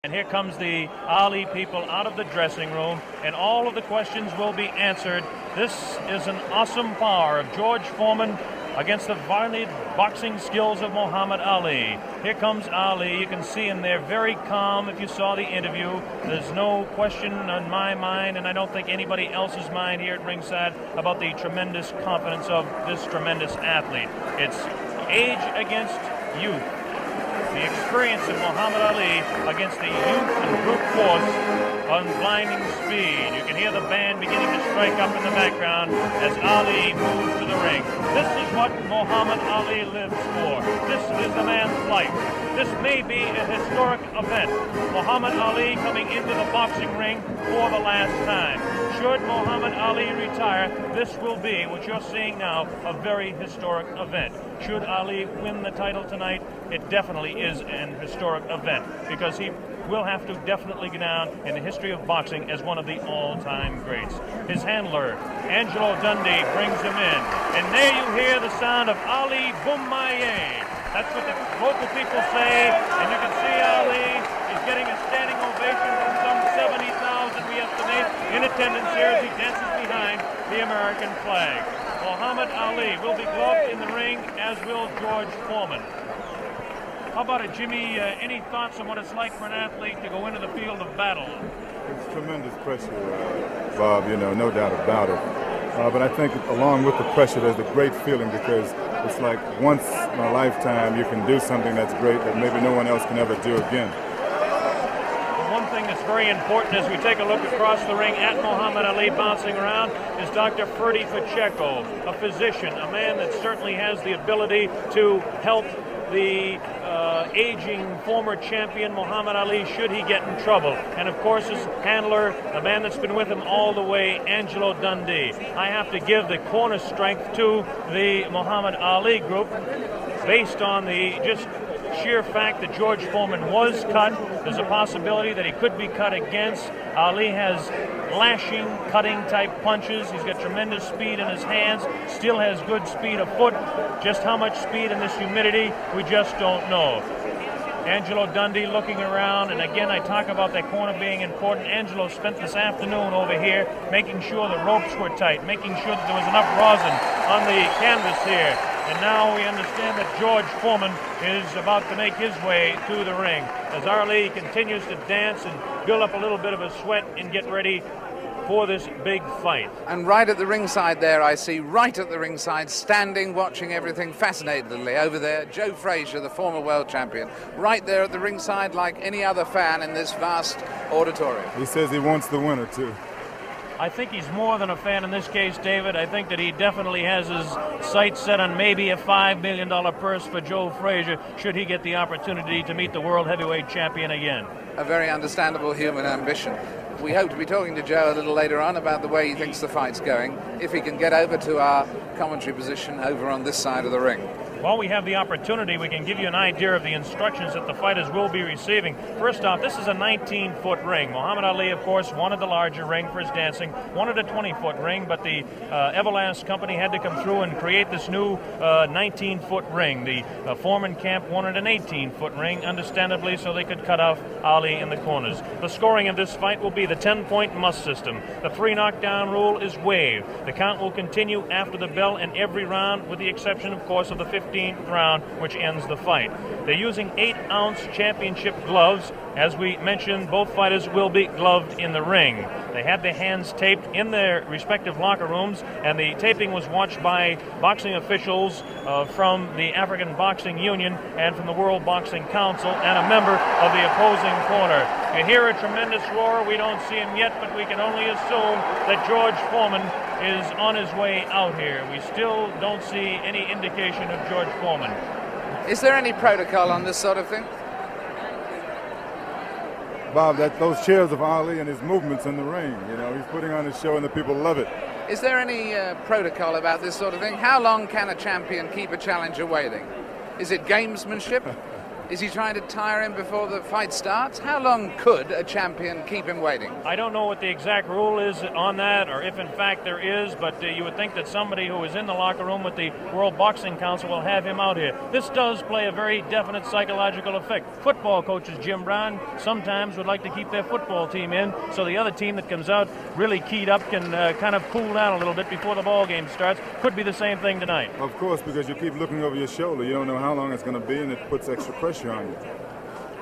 And here comes the Ali people out of the dressing room, and all of the questions will be answered. This is an awesome power of George Foreman against the varied boxing skills of Muhammad Ali. Here comes Ali. You can see him there very calm if you saw the interview. There's no question on my mind, and I don't think anybody else's mind here at ringside, about the tremendous confidence of this tremendous athlete. It's age against youth. The experience of Muhammad Ali against the youth and brute force on blinding speed. You can hear the band beginning to strike up in the background as Ali moves to the ring. This is what Muhammad Ali lives for. This is the man's life. This may be a historic event. Muhammad Ali coming into the boxing ring for the last time. Should Muhammad Ali retire, this will be, what you're seeing now, a very historic event. Should Ali win the title tonight, it definitely is an historic event, because he will have to definitely go down in the history of boxing as one of the all-time greats. His handler, Angelo Dundee, brings him in. And there you hear the sound of Ali Boumaier. That's what the local people say, and you can see Ali is getting a standing ovation from some 70,000, we estimate, in attendance here as he dances behind the American flag. Muhammad Ali will be gloved in the ring, as will George Foreman. How about it, Jimmy? Any thoughts on what it's like for an athlete to go into the field of battle? It's tremendous pressure, Bob, no doubt about it. But I think along with the pressure, there's a great feeling, because it's like once in a lifetime you can do something that's great that maybe no one else can ever do again. One thing that's very important as we take a look across the ring at Muhammad Ali bouncing around is Dr. Ferdy Pacheco, a physician, a man that certainly has the ability to help the aging former champion Muhammad Ali should he get in trouble. And of course his handler, the man that's been with him all the way, Angelo Dundee. I have to give the corner strength to the Muhammad Ali group based on the just sheer fact that George Foreman was cut. There's a possibility that he could be cut against. Ali has lashing, cutting type punches. He's got tremendous speed in his hands, still has good speed of foot. Just how much speed in this humidity, we just don't know. Angelo Dundee looking around, and again I talk about that corner being important. Angelo spent this afternoon over here making sure the ropes were tight, making sure that there was enough rosin on the canvas here. And now we understand that George Foreman is about to make his way to the ring as Ali continues to dance and build up a little bit of a sweat and get ready for this big fight. And right at the ringside there, I see right at the ringside, standing, watching everything fascinatedly over there, Joe Frazier, the former world champion, right there at the ringside like any other fan in this vast auditorium. He says he wants the winner too. I think he's more than a fan in this case, David. I think that he definitely has his sights set on maybe a $5 million purse for Joe Frazier should he get the opportunity to meet the world heavyweight champion again. A very understandable human ambition. We hope to be talking to Joe a little later on about the way he thinks the fight's going, if he can get over to our commentary position over on this side of the ring. While we have the opportunity, we can give you an idea of the instructions that the fighters will be receiving. First off, this is a 19-foot ring. Muhammad Ali, of course, wanted the larger ring for his dancing, wanted a 20-foot ring, but the Everlast company had to come through and create this new 19-foot ring. The Foreman camp wanted an 18-foot ring, understandably, so they could cut off Ali in the corners. The scoring of this fight will be the 10-point must system. The 3 knockdown rule is waived. The count will continue after the bell in every round, with the exception, of course, of the 15th round, which ends the fight. They're using 8-ounce championship gloves. As we mentioned, both fighters will be gloved in the ring. They had their hands taped in their respective locker rooms, and the taping was watched by boxing officials from the African Boxing Union and from the World Boxing Council, and a member of the opposing corner. You hear a tremendous roar. We don't see him yet, but we can only assume that George Foreman is on his way out here. We still don't see any indication of George Foreman. Is there any protocol on this sort of thing? Bob, those cheers of Ali and his movements in the ring, he's putting on his show and the people love it. Is there any protocol about this sort of thing? How long can a champion keep a challenger waiting? Is it gamesmanship? Is he trying to tire him before the fight starts? How long could a champion keep him waiting? I don't know what the exact rule is on that, or if in fact there is, but you would think that somebody who is in the locker room with the World Boxing Council will have him out here. This does play a very definite psychological effect. Football coaches, Jim Brown, sometimes would like to keep their football team in, so the other team that comes out really keyed up can kind of cool down a little bit before the ball game starts. Could be the same thing tonight. Of course, because you keep looking over your shoulder. You don't know how long it's going to be, and it puts extra pressure on you.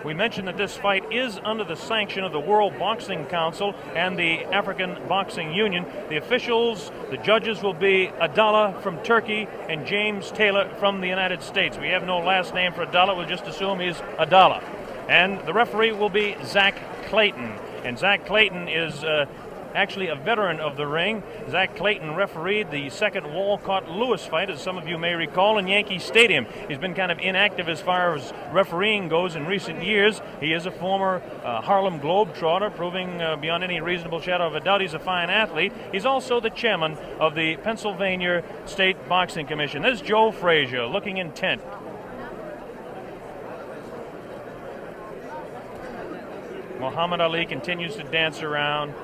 We mentioned that this fight is under the sanction of the World Boxing Council and the African Boxing Union. The officials, the judges will be Adala from Turkey and James Taylor from the United States. We have no last name for Adala. We'll just assume he's Adala. And the referee will be Zach Clayton. And Zach Clayton is actually a veteran of the ring. Zach Clayton refereed the second Walcott-Lewis fight, as some of you may recall, in Yankee Stadium. He's been kind of inactive as far as refereeing goes in recent years. He is a former Harlem Globetrotter, proving beyond any reasonable shadow of a doubt he's a fine athlete. He's also the chairman of the Pennsylvania State Boxing Commission. There's Joe Frazier, looking intent. Muhammad Ali continues to dance around,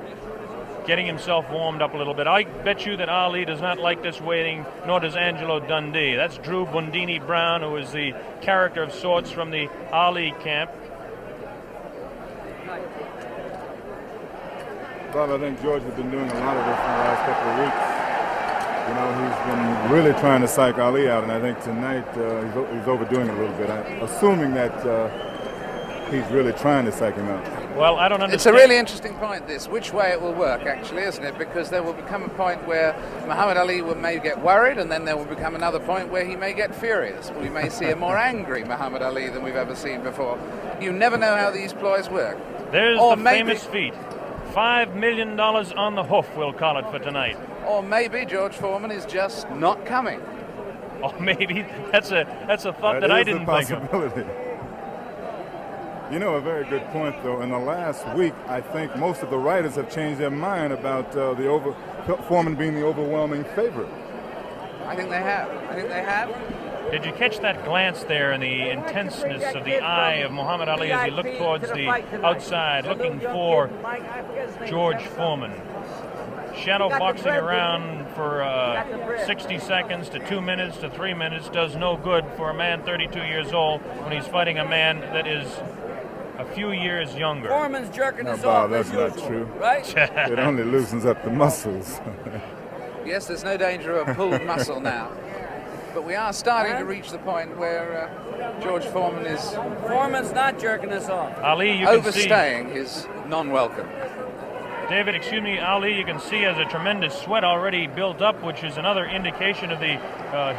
getting himself warmed up a little bit. I bet you that Ali does not like this waiting, nor does Angelo Dundee. That's Drew Bundini Brown, who is the character of sorts from the Ali camp. Bob, I think George has been doing a lot of this in the last couple of weeks. You know, he's been really trying to psych Ali out, and I think tonight he's overdoing it a little bit. Assuming that he's really trying to psych him out. Well, I don't understand. It's a really interesting point, this, which way it will work, actually, isn't it? Because there will become a point where Muhammad Ali may get worried, and then there will become another point where he may get furious. We may see a more angry Muhammad Ali than we've ever seen before. You never know how these ploys work. There's the famous feat. $5 million on the hoof, we'll call it, for tonight. Or maybe George Foreman is just not coming. Or maybe that's a thought that I didn't think of. You know, a very good point, though. In the last week, I think most of the writers have changed their mind about Foreman being the overwhelming favorite. I think they have. Did you catch that glance there and the intenseness of the eye of Muhammad Ali as he looked towards the outside, looking for George Foreman? Shadow boxing around for 60 seconds to 2 minutes to 3 minutes does no good for a man 32 years old when he's fighting a man that is a few years younger. Foreman's jerking now, us Bob, off. that's not usual, true. Right? It only loosens up the muscles. Yes, there's no danger of a pulled muscle now. But we are starting to reach the point where George Foreman is... Foreman's not jerking us off. Ali, you overstaying his non-welcome. David, excuse me, Ali, you can see has a tremendous sweat already built up, which is another indication of the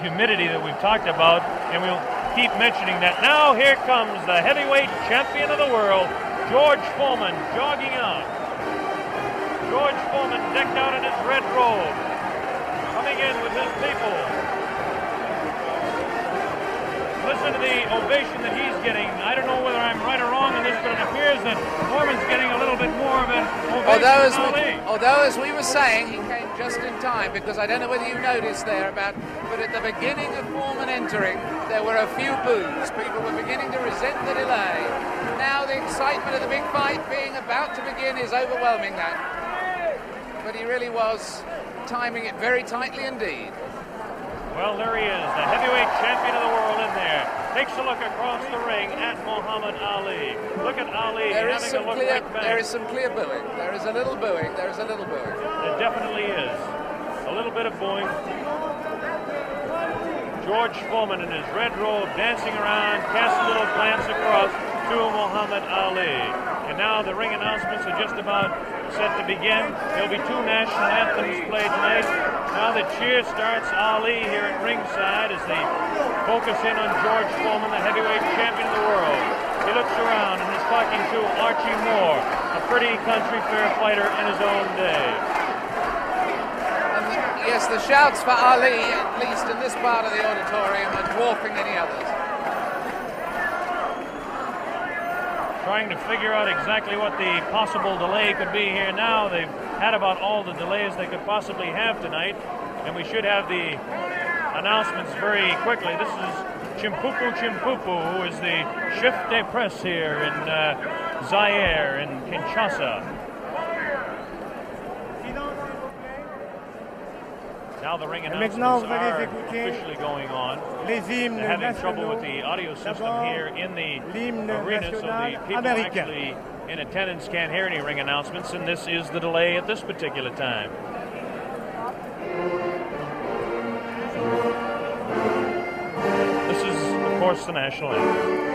humidity that we've talked about, and we'll keep mentioning that. Now here comes the heavyweight champion of the world, George Foreman, jogging out. George Foreman decked out in his red robe, coming in with his people. Listen to the ovation that he's getting. I don't know whether I'm right or wrong on this, but it appears that Foreman's getting a little bit more of an ovation. Although, as we were saying, he came just in time, because I don't know whether you noticed there, but at the beginning of Foreman entering, there were a few boos. People were beginning to resent the delay. Now the excitement of the big fight being about to begin is overwhelming that. But he really was timing it very tightly indeed. Well, there he is, the heavyweight champion of the world in there. Takes a look across the ring at Muhammad Ali. Look at Ali having a look right back. There is some clear booing. There is a little booing. There is a little booing. There definitely is. A little bit of booing. George Foreman in his red robe dancing around, casts a little glance across to Muhammad Ali. And now the ring announcements are just about set to begin. There'll be two national anthems played tonight. Now the cheer starts. Ali here at ringside as they focus in on George Foreman, the heavyweight champion of the world. He looks around and is talking to Archie Moore, a pretty country fair fighter in his own day. Yes, the shouts for Ali, at least in this part of the auditorium, are dwarfing any others. Trying to figure out exactly what the possible delay could be here now. They've had about all the delays they could possibly have tonight, and we should have the announcements very quickly. This is Chimpupu, who is the chef de presse here in Zaire, in Kinshasa. Now the ring announcements are officially going on. They're having trouble with the audio system here in the arena, so the people actually in attendance can't hear any ring announcements, and this is the delay at this particular time. This is, of course, the national anthem.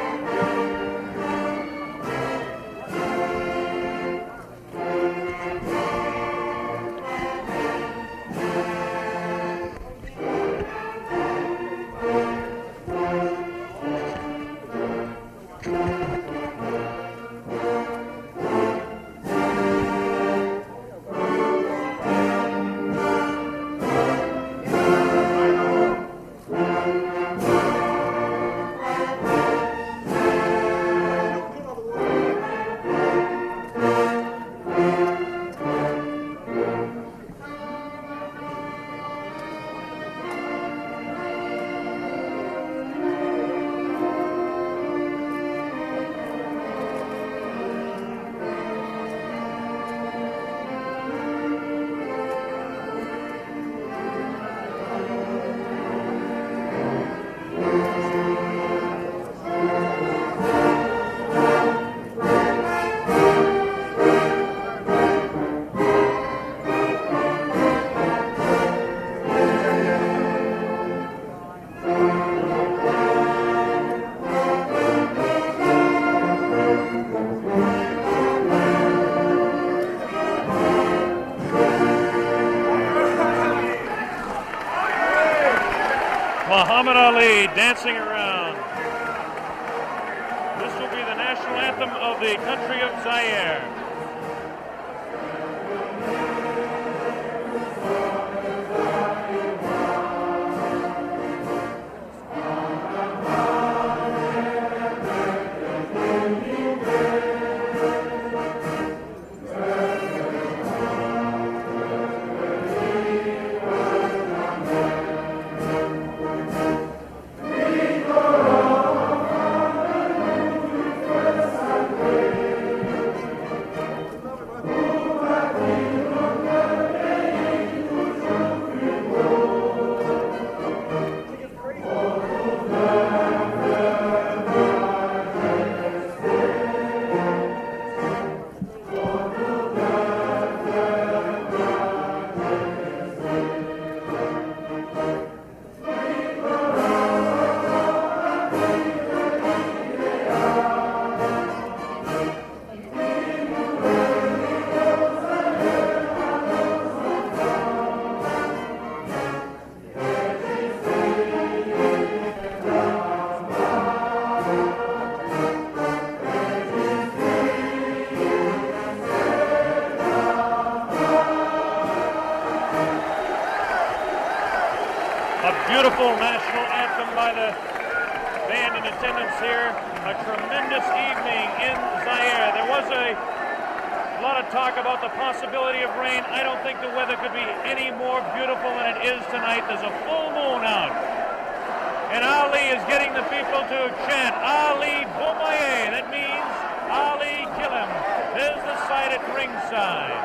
Muhammad Ali dancing around. This will be the national anthem of the country of Zaire. Beautiful national anthem by the band in attendance here. A tremendous evening in Zaire. There was a lot of talk about the possibility of rain. I don't think the weather could be any more beautiful than it is tonight. There's a full moon out. And Ali is getting the people to chant, Ali Bomaye. That means Ali kill him. There's the sight at ringside.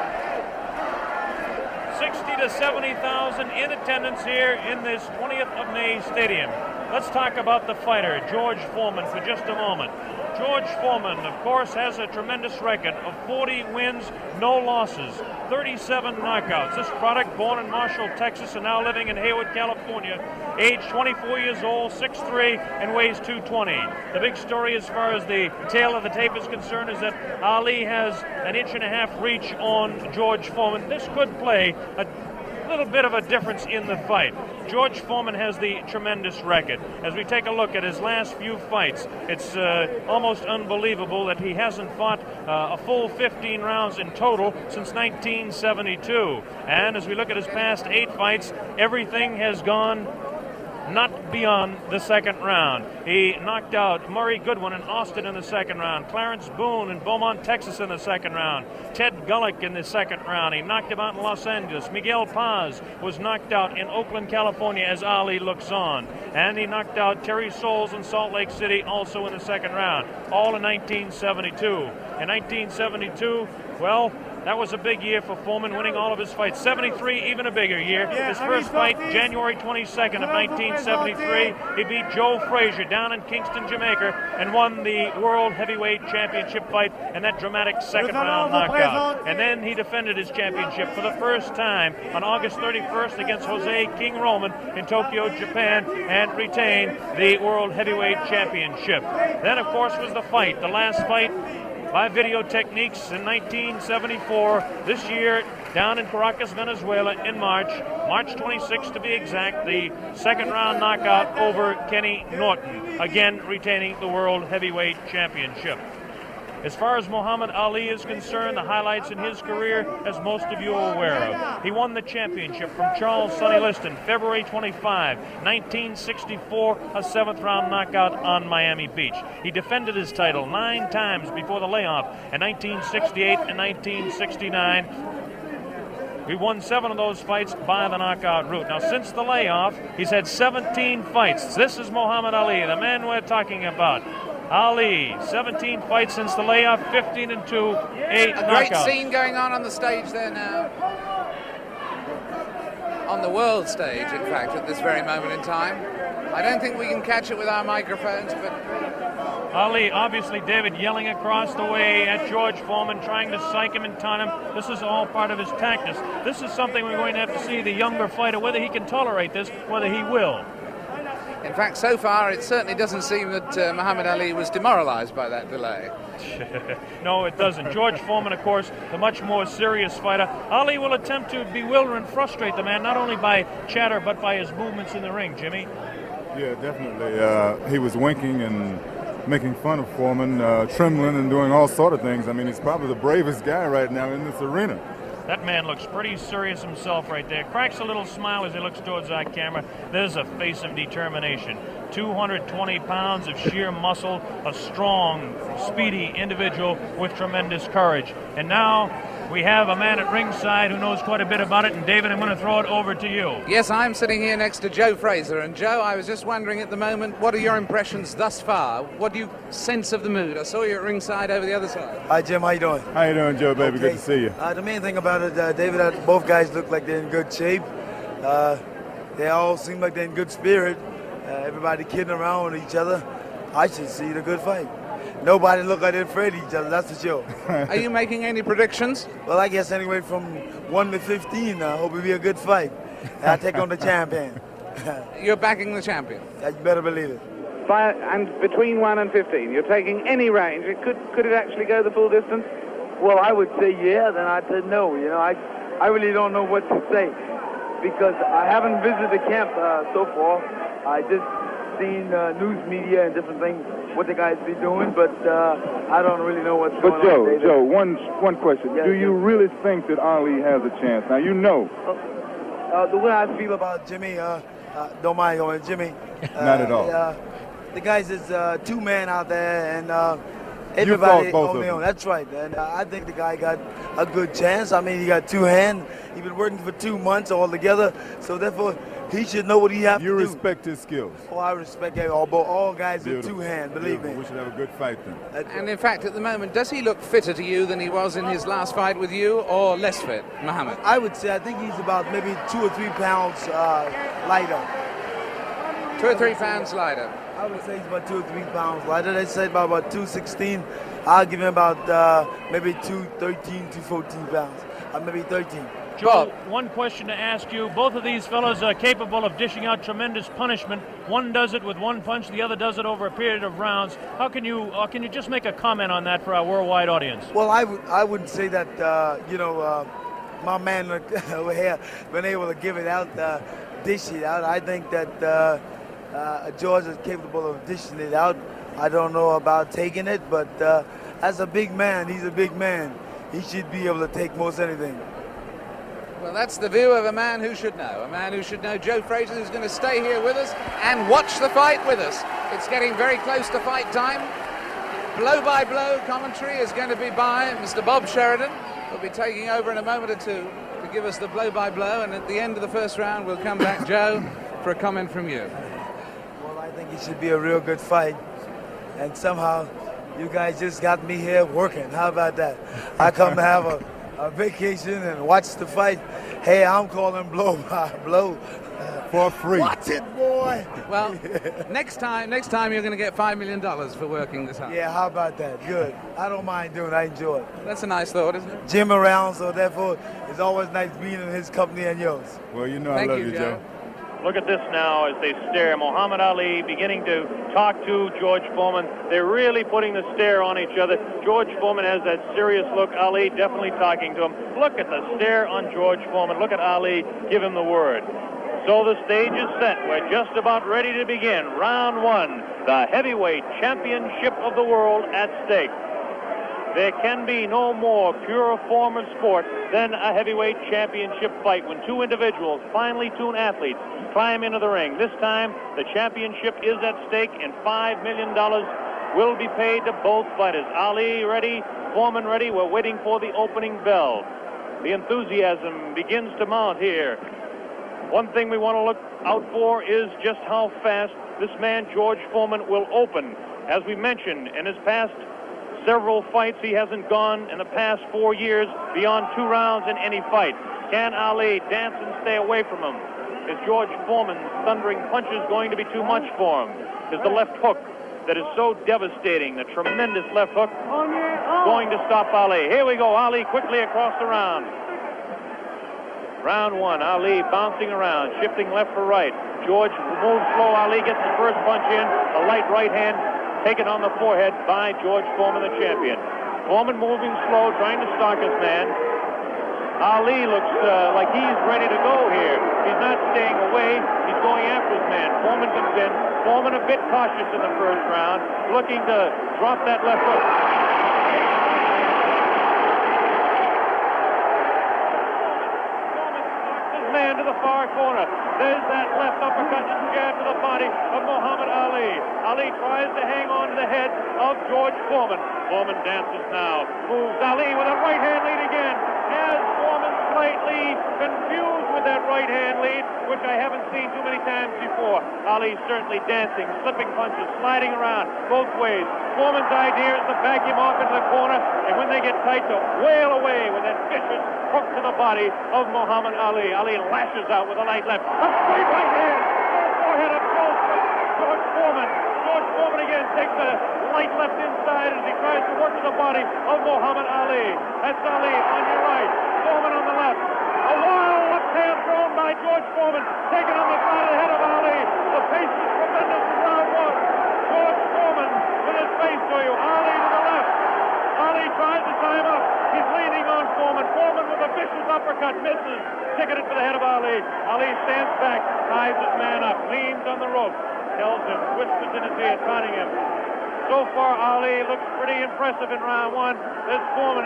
60 to 70,000 in attendance here in this 20th of May stadium. Let's talk about the fighter, George Foreman, for just a moment. George Foreman, of course, has a tremendous record of 40 wins, no losses, 37 knockouts. This product, born in Marshall, Texas, and now living in Hayward, California, aged 24 years old, 6'3", and weighs 220. The big story as far as the tail of the tape is concerned is that Ali has an 1.5 inch reach on George Foreman. This could play a little bit of a difference in the fight. George Foreman has the tremendous record. As we take a look at his last few fights, it's almost unbelievable that he hasn't fought a full 15 rounds in total since 1972. And as we look at his past 8 fights, everything has gone not beyond the second round. He knocked out Murray Goodwin in Austin in the second round, Clarence Boone in Beaumont, Texas in the second round, Ted Gullick in the second round. He knocked him out in Los Angeles. Miguel Paz was knocked out in Oakland, California as Ali looks on. And he knocked out Terry Souls in Salt Lake City also in the second round, all in 1972. In 1972, well, that was a big year for Foreman, winning all of his fights. 73, even a bigger year. His first fight, January 22nd of 1973, he beat Joe Frazier down in Kingston, Jamaica, and won the World Heavyweight Championship fight and that dramatic second-round knockout. And then he defended his championship for the first time on August 31st against Jose King Roman in Tokyo, Japan, and retained the World Heavyweight Championship. Then, of course, was the fight, the last fight by video techniques in 1974. This year, down in Caracas, Venezuela, in March 26th to be exact, the second round knockout over Kenny Norton, again retaining the World Heavyweight Championship. As far as Muhammad Ali is concerned, the highlights in his career, as most of you are aware of. He won the championship from Charles Sonny Liston, February 25, 1964, a seventh-round knockout on Miami Beach. He defended his title 9 times before the layoff in 1968 and 1969. We won 7 of those fights by the knockout route. Now, since the layoff, he's had 17 fights. This is Muhammad Ali, the man we're talking about. Ali, 17 fights since the layoff, 15-2, 8 knockouts. A great scene going on the stage there now. On the world stage, in fact, at this very moment in time. I don't think we can catch it with our microphones, but... Ali, obviously, David, yelling across the way at George Foreman, trying to psych him and taunt him. This is all part of his tactics. This is something we're going to have to see the younger fighter, whether he can tolerate this, whether he will. In fact, so far, it certainly doesn't seem that Muhammad Ali was demoralized by that delay. No, it doesn't. George Foreman, of course, the much more serious fighter. Ali will attempt to bewilder and frustrate the man, not only by chatter, but by his movements in the ring, Jimmy. Yeah, definitely. He was winking and making fun of Foreman, trembling and doing all sort of things. I mean, he's probably the bravest guy right now in this arena. That man looks pretty serious himself right there. Cracks a little smile as he looks towards that camera. There's a face of determination. 220 pounds of sheer muscle, a strong, speedy individual with tremendous courage. And now we have a man at ringside who knows quite a bit about it. And David, I'm going to throw it over to you. Yes, I'm sitting here next to Joe Fraser. And Joe, I was just wondering at the moment, what are your impressions thus far? What do you sense of the mood? I saw you at ringside over the other side. Hi, Jim. How you doing? How you doing, Joe, baby? Okay. Good to see you. The main thing about it, David, both guys look like they're in good shape. They all seem like they're in good spirit. Everybody kidding around with each other. I should see the good fight. Nobody look like they're afraid of each other, that's for sure. Are you making any predictions? Well, I guess anyway from 1 to 15, I hope it'll be a good fight. I'll take on the champion. You're backing the champion? You better believe it. And between 1 and 15, you're taking any range. Could it actually go the full distance? Well, I would say yeah, then I'd say no. You know, I really don't know what to say because I haven't visited the camp so far. I just seen news media and different things, what the guys be doing, but I don't really know what's going on. But Joe, one question. Yes, Do you really think that Ali has a chance? Now, you know. The way I feel about Jimmy, don't mind going, Jimmy. Not at all. The guys is 2-man out there, and everybody both on their of own. them. That's right, and I think the guy got a good chance. I mean, he got 2 hands. He's been working for 2 months altogether, so therefore he should know what he has to do. You respect his skills. Oh, I respect all guys with Beautiful. 2 hands, believe Beautiful. me. We should have a good fight then. And in fact, at the moment, does he look fitter to you than he was in his last fight with you, or less fit, Muhammad? I would say I think he's about maybe 2 or 3 pounds lighter. 2 or 3 pounds lighter. I would say he's about 2 or 3 pounds lighter. They said about 216. I'll give him about maybe 213, 214 pounds. Maybe 13. Joe, one question to ask you. Both of these fellows are capable of dishing out tremendous punishment. One does it with 1 punch, the other does it over a period of rounds. How can you just make a comment on that for our worldwide audience? Well, I wouldn't say that, my man over here been able to give it out, dish it out. I think that George is capable of dishing it out. I don't know about taking it, but as a big man, he's a big man. He should be able to take most anything. Well, that's the view of a man who should know. A man who should know. Joe Frazier, who's going to stay here with us and watch the fight with us. It's getting very close to fight time. Blow-by-blow commentary is going to be by Mr. Bob Sheridan. He'll be taking over in a moment or two to give us the blow-by-blow, and at the end of the first round, we'll come back, Joe, for a comment from you. Well, I think it should be a real good fight, and somehow you guys just got me here working. How about that? I come to have a vacation and watch the fight. Hey, I'm calling blow-by-blow. For free. Watch it, boy. Well, next time you're going to get $5 million for working this hard. Yeah, how about that? Good. I don't mind doing it. I enjoy it. That's a nice thought, isn't it? Jim around, so therefore it's always nice being in his company and yours. Well, you know Thank I love you, you, Joe. Look at this now as they stare. Muhammad Ali beginning to talk to George Foreman. They're really putting the stare on each other. George Foreman has that serious look. Ali definitely talking to him. Look at the stare on George Foreman. Look at Ali give him the word. So the stage is set. We're just about ready to begin. Round one, the heavyweight championship of the world at stake. There can be no more pure form of sport than a heavyweight championship fight when two individuals, finely tuned athletes, climb into the ring. This time, the championship is at stake, and $5 million will be paid to both fighters. Ali ready, Foreman ready. We're waiting for the opening bell. The enthusiasm begins to mount here. One thing we want to look out for is just how fast this man, George Foreman, will open. As we mentioned, in his past several fights, he hasn't gone in the past 4 years beyond 2 rounds in any fight. Can Ali dance and stay away from him? Is George Foreman's thundering punches going to be too much for him? Is the left hook that is so devastating, the tremendous left hook, going to stop Ali? Here we go, Ali quickly across the round. Round one, Ali bouncing around, shifting left for right. George moves slow. Ali gets the first punch in, a light right hand taken on the forehead by George Foreman, the champion. Foreman moving slow, trying to stalk his man. Ali looks like he's ready to go here. He's not staying away. He's going after his man. Foreman comes in. Foreman a bit cautious in the first round, looking to drop that left hook. Man to the far corner. There's that left uppercut and jab to the body of Muhammad Ali. Ali tries to hang on to the head of George Foreman. Foreman dances now. Moves Ali with a right hand lead again. Has Foreman slightly confused with that right hand lead, which I haven't seen too many times before. Ali certainly dancing, slipping punches, sliding around both ways. Foreman's idea is to back him off into the corner, and when they get tight, to wail away with that vicious hook to the body of Muhammad Ali. Ali lashes out with a light left. A straight right hand. Forehead up close. George Foreman. George Foreman again takes a light left inside as he tries to work to the body of Muhammad Ali. That's Ali on your right. Foreman on the left. A wild left hand thrown by George Foreman. Taken on the side of the head of Ali. The pace is tremendous in round one. George Foreman with his face to you. Ali to the left. Ali tries to tie him up. He's leaning on Foreman. Foreman with a vicious uppercut misses. Ticketed for the head of Ali. Ali stands back, ties his man up, leans on the rope, tells him, whispers in his ear, taunting him. So far, Ali looks pretty impressive in round one. This Foreman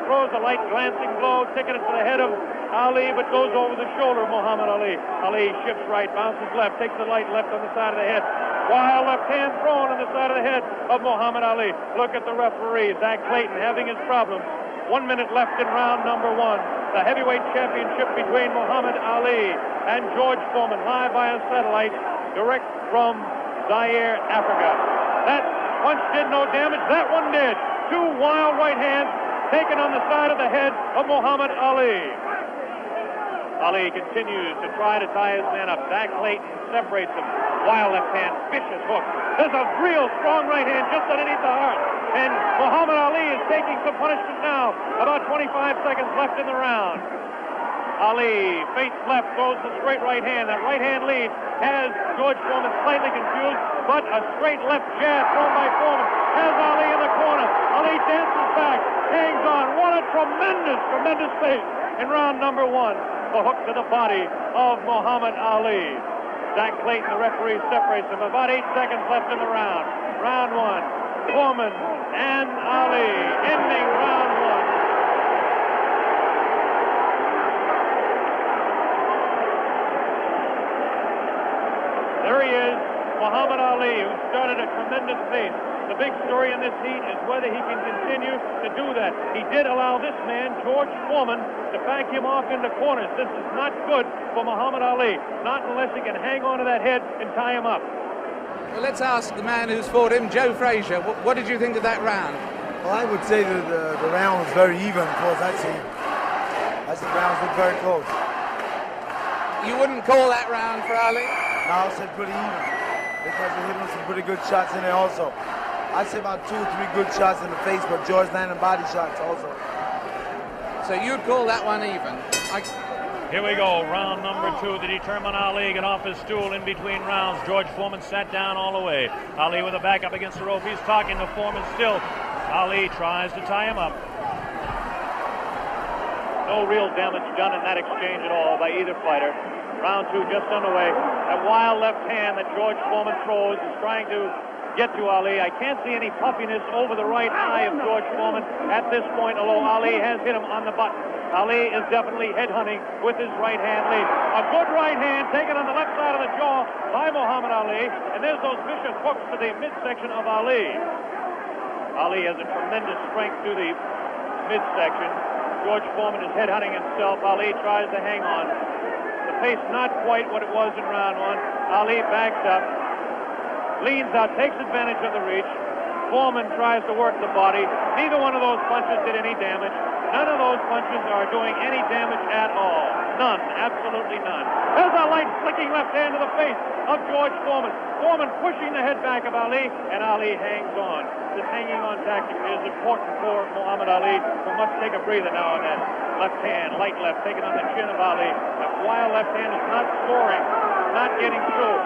throws a light glancing blow, ticketed for the head of Ali, but goes over the shoulder of Muhammad Ali. Ali shifts right, bounces left, takes the light left on the side of the head. Wild left hand thrown on the side of the head of Muhammad Ali. Look at the referee, Zach Clayton, having his problems. 1 minute left in round number one. The heavyweight championship between Muhammad Ali and George Foreman, live via satellite, direct from Zaire, Africa. That punch did no damage. That one did. 2 wild right hands taken on the side of the head of Muhammad Ali. Ali continues to try to tie his man up. Zach Clayton separates him. Wild left hand, vicious hook. There's a real strong right hand just underneath the heart. And Muhammad Ali is taking some punishment now. About 25 seconds left in the round. Ali fakes left, throws the straight right hand. That right hand lead has George Foreman slightly confused, but a straight left jab thrown by Foreman has Ali in the corner. Ali dances back, hangs on. What a tremendous, tremendous pace in round number one. The hook to the body of Muhammad Ali. Zach Clayton, the referee, separates them. About 8 seconds left in the round. Round one. Foreman and Ali ending round one. Muhammad Ali, who started a tremendous pace. The big story in this heat is whether he can continue to do that. He did allow this man, George Foreman, to back him off into corners. This is not good for Muhammad Ali, not unless he can hang on to that head and tie him up. Well, let's ask the man who's fought him, Joe Frazier. What did you think of that round? Well, I would say that the round was very even, of course. I see the rounds look very close. You wouldn't call that round for Ali? No, I said pretty even because they hit him some pretty good shots in there also. I'd say about 2 or 3 good shots in the face, but George landed body shots also. So you'd call that one even? Here we go, round number 2 to determine Ali. Get off his stool in between rounds. George Foreman sat down all the way. Ali with a back up against the rope. He's talking to Foreman still. Ali tries to tie him up. No real damage done in that exchange at all by either fighter. Round 2 just underway. That wild left hand that George Foreman throws is trying to get to Ali. I can't see any puffiness over the right eye of George Foreman at this point, although Ali has hit him on the button. Ali is definitely headhunting with his right hand lead. A good right hand taken on the left side of the jaw by Muhammad Ali, and there's those vicious hooks to the midsection of Ali. Ali has a tremendous strength to the midsection. George Foreman is headhunting himself. Ali tries to hang on. The pace not quite what it was in round 1. Ali backs up, leans out, takes advantage of the reach. Foreman tries to work the body. Neither one of those punches did any damage. None of those punches are doing any damage at all. None, absolutely none. There's a light flicking left hand to the face of George Foreman. Foreman pushing the head back of Ali, and Ali hangs on. This hanging on tactic is important for Muhammad Ali, who must take a breather now and then. Left hand, light left, taking on the chin of Ali. That wild left hand is not scoring, not getting through.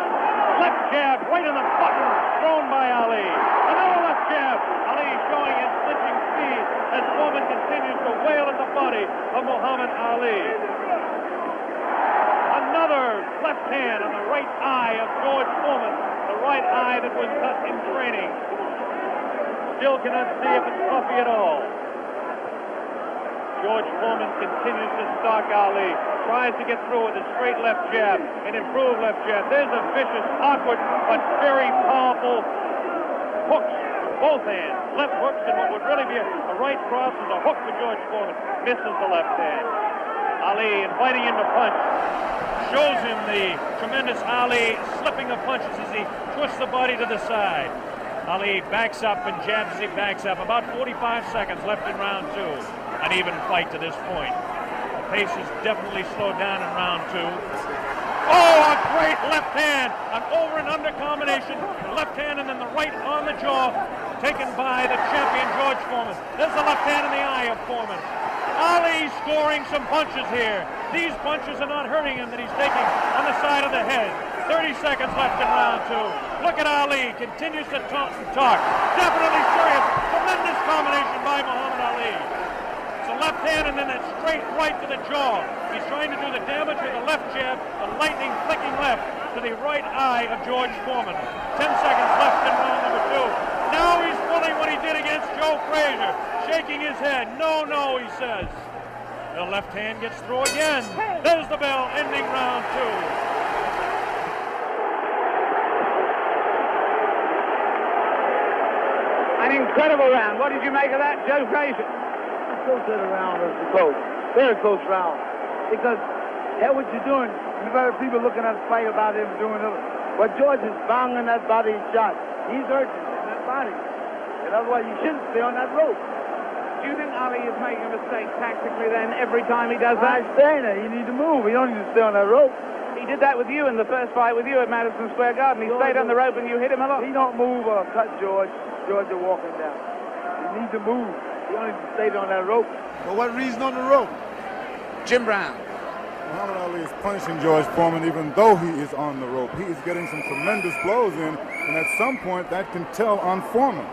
Left jab right in the button, thrown by Ali. Another left jab. Ali showing his flinching speed as Foreman continues to wail at the body of Muhammad Ali. Another left hand on the right eye of George Foreman, the right eye that was cut in training. Still cannot see if it's puffy at all. George Foreman continues to stalk Ali. Tries to get through with a straight left jab, an improved left jab. There's a vicious, awkward, but very powerful hooks with both hands. Left hooks, and what would really be a right cross is a hook for George Foreman. Misses the left hand. Ali inviting him to punch. Shows him the tremendous Ali slipping of punches as he twists the body to the side. Ali backs up and jabs as he backs up. About 45 seconds left in round 2. An even fight to this point. The pace is definitely slowed down in round 2. Oh, a great left hand. An over and under combination. Left hand and then the right on the jaw. Taken by the champion George Foreman. There's the left hand in the eye of Foreman. Ali scoring some punches here. These punches are not hurting him that he's taking on the side of the head. 30 seconds left in round 2. Look at Ali. Continues to talk and talk. Definitely serious. Tremendous combination by Muhammad Ali. It's a left hand and then that straight right to the jaw. He's trying to do the damage with the left jab, the lightning flicking left to the right eye of George Foreman. 10 seconds left in round number 2. Now he's pulling what he did against Joe Frazier. Shaking his head. No, no, he says. The left hand gets through again. There's the bell, ending round 2. An incredible round. What did you make of that, Joe Frazier? I still said the round was close. Very close round. Because, hell, what you're doing, you got people looking at the fight about him doing it. But George is banging that body shot. He's hurting in that body. And otherwise, you shouldn't stay on that rope. Do you think Ali is making a mistake tactically then every time he does that? I'm saying that. You need to move. You don't need to stay on that rope. He did that with you in the first fight with you at Madison Square Garden. He stayed on the rope and you hit him a lot. He don't move or cut George. George is walking down. You need to move. You only stayed on that rope. For what reason on the rope? Jim Brown. Muhammad Ali is punishing George Foreman even though he is on the rope. He is getting some tremendous blows in, and at some point that can tell on Foreman.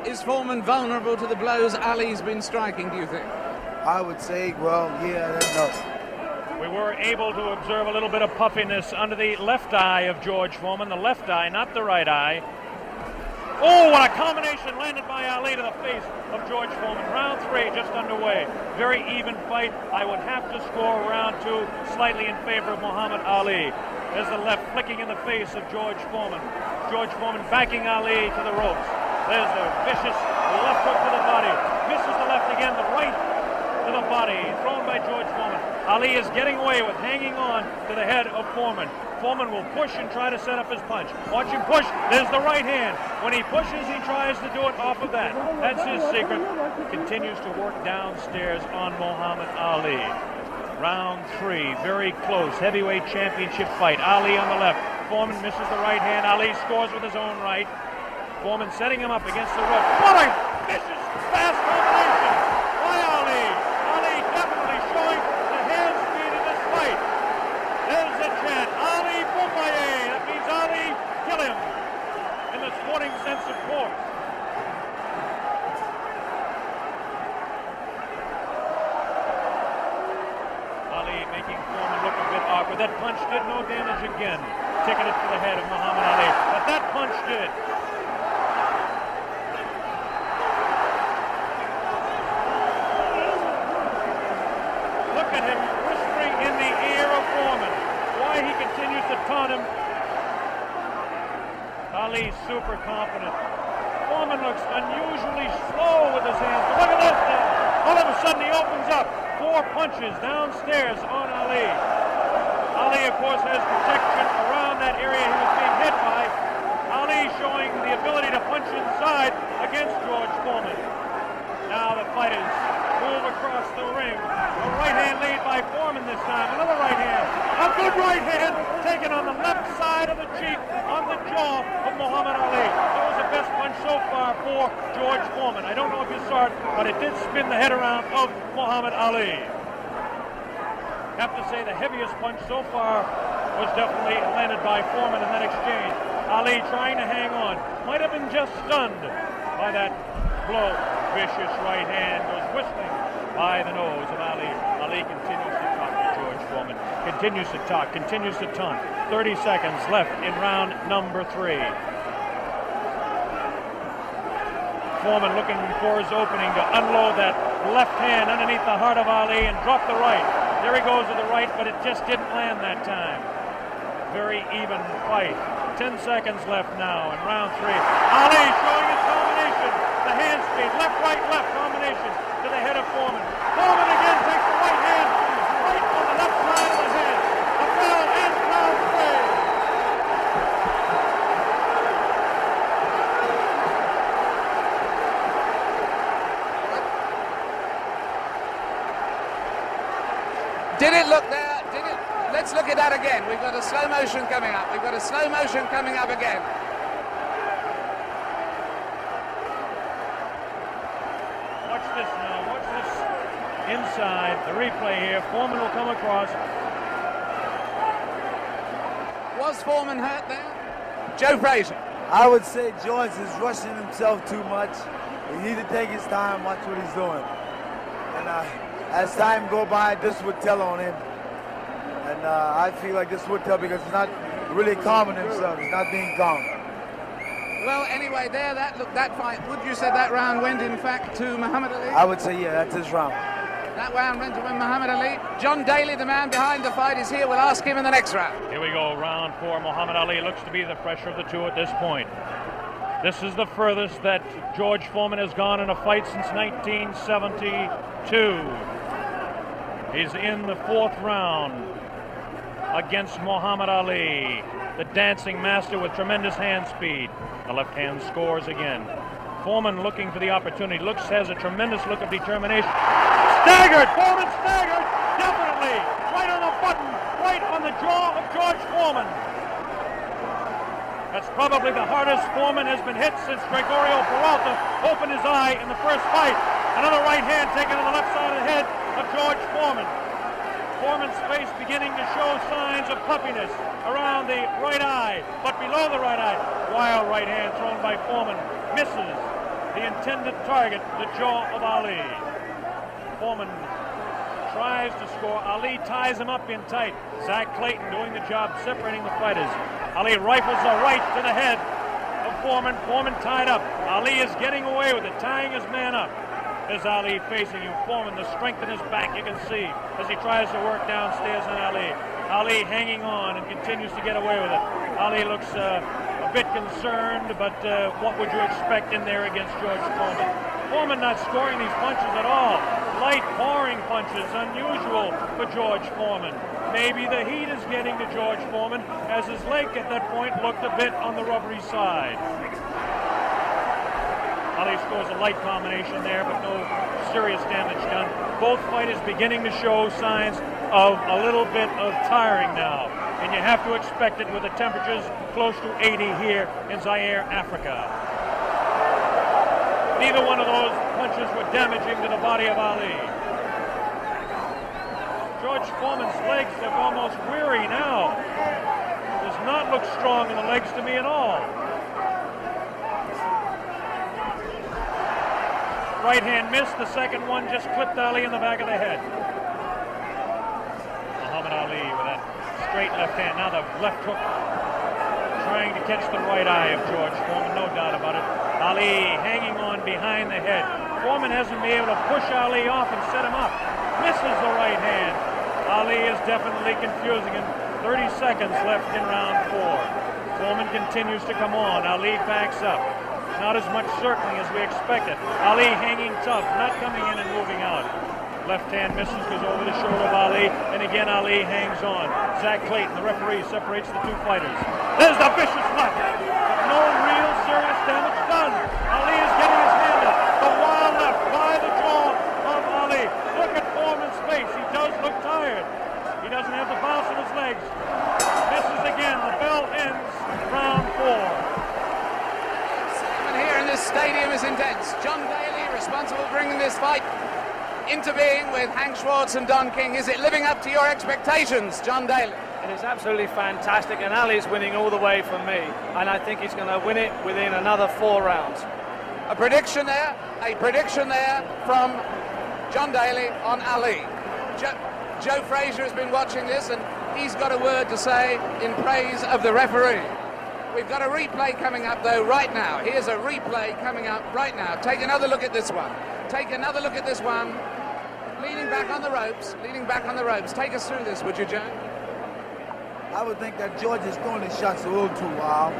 Is Foreman vulnerable to the blows Ali's been striking, do you think? I would say, well, yeah, no. We were able to observe a little bit of puffiness under the left eye of George Foreman. The left eye, not the right eye. Oh, what a combination landed by Ali to the face of George Foreman. Round 3 just underway. Very even fight. I would have to score round 2 slightly in favor of Muhammad Ali. There's the left flicking in the face of George Foreman. George Foreman backing Ali to the ropes. There's the vicious left hook to the body. Misses the left again, the right to the body, thrown by George Foreman. Ali is getting away with hanging on to the head of Foreman. Foreman will push and try to set up his punch. Watch him push. There's the right hand. When he pushes, he tries to do it off of that. That's his secret. Continues to work downstairs on Muhammad Ali. Round 3, very close, heavyweight championship fight. Ali on the left. Foreman misses the right hand. Ali scores with his own right. Foreman setting him up against the rope. What a vicious, fast combination by Ali. Ali definitely showing the hand speed in this fight. There's the chant. Ali Boumbaye. That means Ali, kill him. In the sporting sense, of course. Ali making Foreman look a bit awkward. That punch did no damage again. Ticketed for the head of Muhammad Ali. But that punch did. Look at him whispering in the ear of Foreman. Why he continues to taunt him. Ali super confident. Foreman looks unusually slow with his hands. But look at this now. All of a sudden he opens up. 4 punches downstairs on Ali. Ali, of course, has protection around that area he was being hit by. Ali showing the ability to punch inside against George Foreman. Now the fighters move across the ring. A right hand lead by Foreman this time. Another right hand. A good right hand taken on the left side of the cheek, on the jaw of Muhammad Ali. That was the best punch so far for George Foreman. I don't know if you saw it, but it did spin the head around of Muhammad Ali. Have to say the heaviest punch so far was definitely landed by Foreman in that exchange. Ali trying to hang on. Might have been just stunned by that blow. Vicious right hand goes whistling by the nose of Ali. Ali continues to talk to George Foreman. Continues to talk, continues to taunt. 30 seconds left in round number 3. Foreman looking for his opening to unload that left hand underneath the heart of Ali and drop the right. There he goes with the right, but it just didn't land that time. Very even fight. 10 seconds left now in round 3. Ali showing his combination. The hand speed, left, left combination to the head of Foreman. Foreman again takes the right hand, right on the left side of the head. A bell and round 3. Did it look there? Did it? Let's look at that again. We've got a slow motion coming up. We've got a slow motion coming up again. Watch this now. Watch this inside. The replay here. Foreman will come across. Was Foreman hurt there? Joe Frazier. I would say George is rushing himself too much. He needs to take his time, watch what he's doing. And as time go by, this would tell on him. And I feel like this would tell because he's not really calming himself. He's not being calm. Well, anyway, there, that fight, would you say that round went, in fact, to Muhammad Ali? I would say, yeah, that's his round. That round went to Muhammad Ali. John Daly, the man behind the fight, is here. We'll ask him in the next round. Here we go, round 4. Muhammad Ali looks to be the fresher of the two at this point. This is the furthest that George Foreman has gone in a fight since 1972. He's in the 4th round against Muhammad Ali, the dancing master with tremendous hand speed. The left hand scores again. Foreman looking for the opportunity. Has a tremendous look of determination. Staggered! Foreman staggered! Definitely! Right on the button! Right on the jaw of George Foreman. That's probably the hardest Foreman has been hit since Gregorio Peralta opened his eye in the first fight. Another right hand taken on the left side of the head of George Foreman. Foreman's face beginning to show signs of puffiness around the right eye, but below the right eye. Wild right hand thrown by Foreman. Misses the intended target, the jaw of Ali. Foreman tries to score. Ali ties him up in tight. Zach Clayton doing the job separating the fighters. Ali rifles a right to the head of Foreman. Foreman tied up. Ali is getting away with it, tying his man up. is Ali facing him. Foreman, the strength in his back, you can see as he tries to work downstairs on Ali. Ali hanging on and continues to get away with it. Ali looks a bit concerned, but what would you expect in there against George Foreman? Foreman not scoring these punches at all. Light pouring punches, unusual for George Foreman. Maybe the heat is getting to George Foreman, as his leg at that point looked a bit on the rubbery side. Ali scores a light combination there, but no serious damage done. Both fighters beginning to show signs of a little bit of tiring now, and you have to expect it with the temperatures close to 80 here in Zaire, Africa. Neither one of those punches were damaging to the body of Ali. George Foreman's legs look almost weary now. Does not look strong in the legs to me at all. Right hand missed, the second one just clipped Ali in the back of the head. Muhammad Ali with that straight left hand. Now the left hook trying to catch the right eye of George Foreman, no doubt about it. Ali hanging on behind the head. Foreman hasn't been able to push Ali off and set him up. Misses the right hand. Ali is definitely confusing him. 30 seconds left in round 4. Foreman continues to come on. Ali backs up. Not as much certainly as we expected. Ali hanging tough, not coming in and moving out. Left hand misses, goes over the shoulder of Ali, and again Ali hangs on. Zach Clayton, the referee, separates the two fighters. There's the vicious left. No real serious damage done. Ali is getting his hand up. The wild left by the jaw of Ali. Look at Foreman's face. He does look tired. He doesn't have the bounce in his legs. Misses again. The bell ends round 4. Here in this stadium is intense. John Daly, responsible for bringing this fight into being with Hank Schwartz and Don King. Is it living up to your expectations, John Daly? It is absolutely fantastic, and Ali's winning all the way for me, and I think he's going to win it within another 4 rounds. A prediction there from John Daly on Ali. Joe Frazier has been watching this, and he's got a word to say in praise of the referee. We've got a replay coming up, though, right now. Here's a replay coming up right now. Take another look at this one. Take another look at this one. Leaning back on the ropes. Leaning back on the ropes. Take us through this, would you, Joe? I would think that George is throwing his shots a little too wild.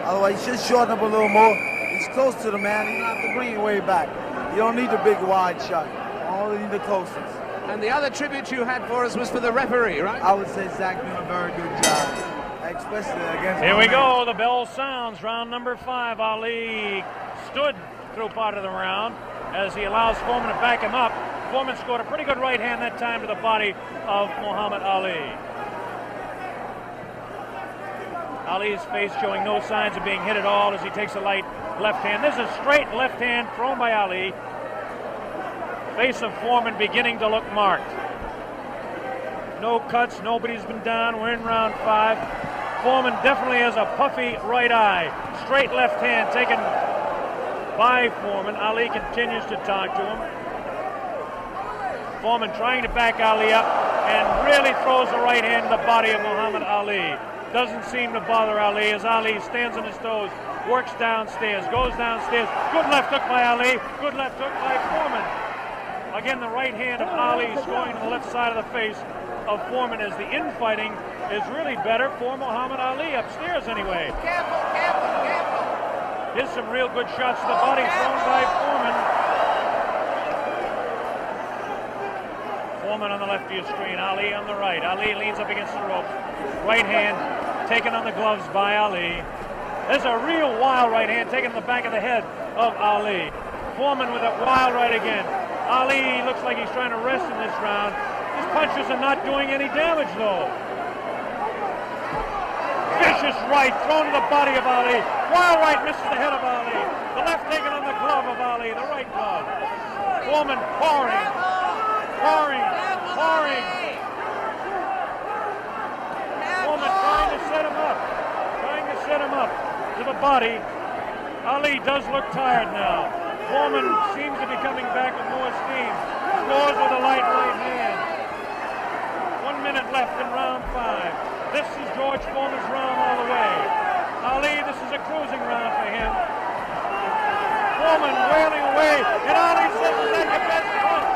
Otherwise, he should shorten up a little more. He's close to the man. You don't have to bring it way back. You don't need the big wide shot. You only need the closest. And the other tribute you had for us was for the referee, right? I would say Zach doing a very good job. Especially against Here we go, the bell sounds, round number 5. Ali stood through part of the round as he allows Foreman to back him up. Foreman scored a pretty good right hand that time to the body of Muhammad Ali. Ali's face showing no signs of being hit at all as he takes a light left hand. This is a straight left hand thrown by Ali. Face of Foreman beginning to look marked. No cuts, nobody's been down. We're in round 5. Foreman definitely has a puffy right eye. Straight left hand taken by Foreman. Ali continues to talk to him. Foreman trying to back Ali up and really throws the right hand to the body of Muhammad Ali. Doesn't seem to bother Ali as Ali stands on his toes, works downstairs, goes downstairs. Good left hook by Ali. Good left hook by Foreman. Again, the right hand of Ali is going to the left side of the face of Foreman as the infighting is really better for Muhammad Ali, upstairs anyway. Careful, careful, careful. Here's some real good shots to the body thrown by Foreman. Foreman on the left of your screen, Ali on the right. Ali leans up against the ropes. Right hand taken on the gloves by Ali. There's a real wild right hand taken in the back of the head of Ali. Foreman with that wild right again. Ali looks like he's trying to rest in this round. His punches are not doing any damage, though. Vicious right thrown to the body of Ali. Wild right misses the head of Ali. The left taken on the glove of Ali, the right glove. Foreman pouring. Foreman trying to set him up to the body. Ali does look tired now. Foreman seems to be coming back with more steam. Scores with a light right hand. 1 minute left in round 5. This is George Foreman's round all the way. Ali, this is a cruising round for him. Foreman wailing away, and Ali says, "Is that your best punch?"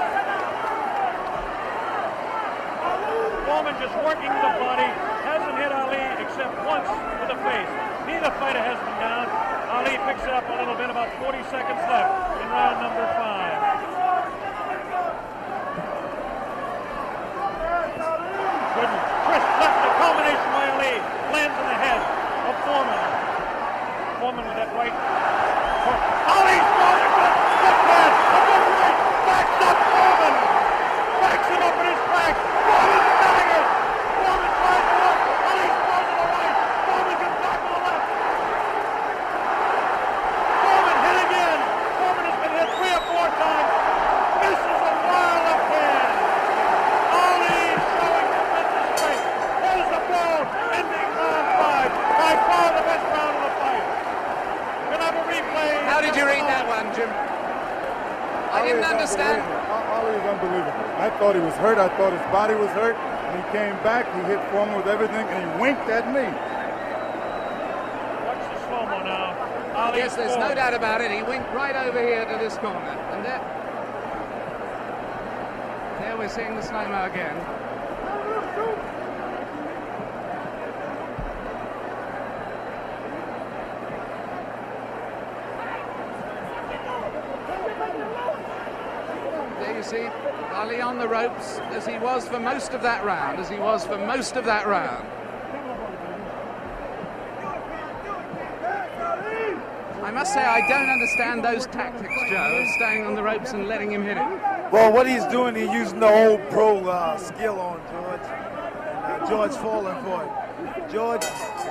Foreman just working the body, hasn't hit Ali except once to the face. Neither fighter has been down. Ali picks it up a little bit, about 40 seconds left in round number 5. Good twist left, the combination by Ali lands in the head of Foreman. Foreman with that right. Ali's throwing a good pad, a good right, backs up Foreman. Backs him up in his back. Foreman staggers. Foreman tries to look. Ali throws to the right. Foreman comes back to the left. Foreman hit again. Foreman has been hit 3 or 4 times. Misses a wild left hand. Ali showing tremendous strength. There's the bell, ending round 5. By far the best round of the fight. We'll have a replay. How did you read that one, Jim? I didn't understand. Ali is unbelievable. I thought he was hurt. I thought his body was hurt. And he came back. He hit Foreman with everything, and he winked at me. Watch the slow-mo now. Ali Yes, there's no doubt about it. He winked right over here to this corner. And there we're seeing the slow-mo again. There you see Ali on the ropes as he was for most of that round, I must say I don't understand those tactics, Joe, of staying on the ropes and letting him hit it. Well, what he's doing, he's using the old pro skill on George. And George falling for it. George,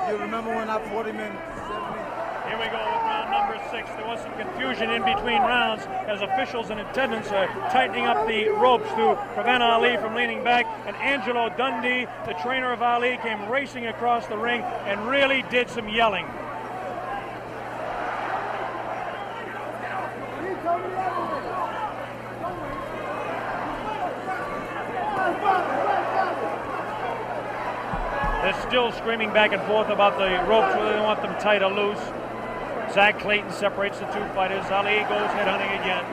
you remember when I fought him in 70? Here we go with round number 6. There was some confusion in between rounds as officials in attendance are tightening up the ropes to prevent Ali from leaning back. And Angelo Dundee, the trainer of Ali, came racing across the ring and really did some yelling. They're still screaming back and forth about the ropes, whether they want them tight or loose. Zach Clayton separates the 2 fighters. Ali goes headhunting again.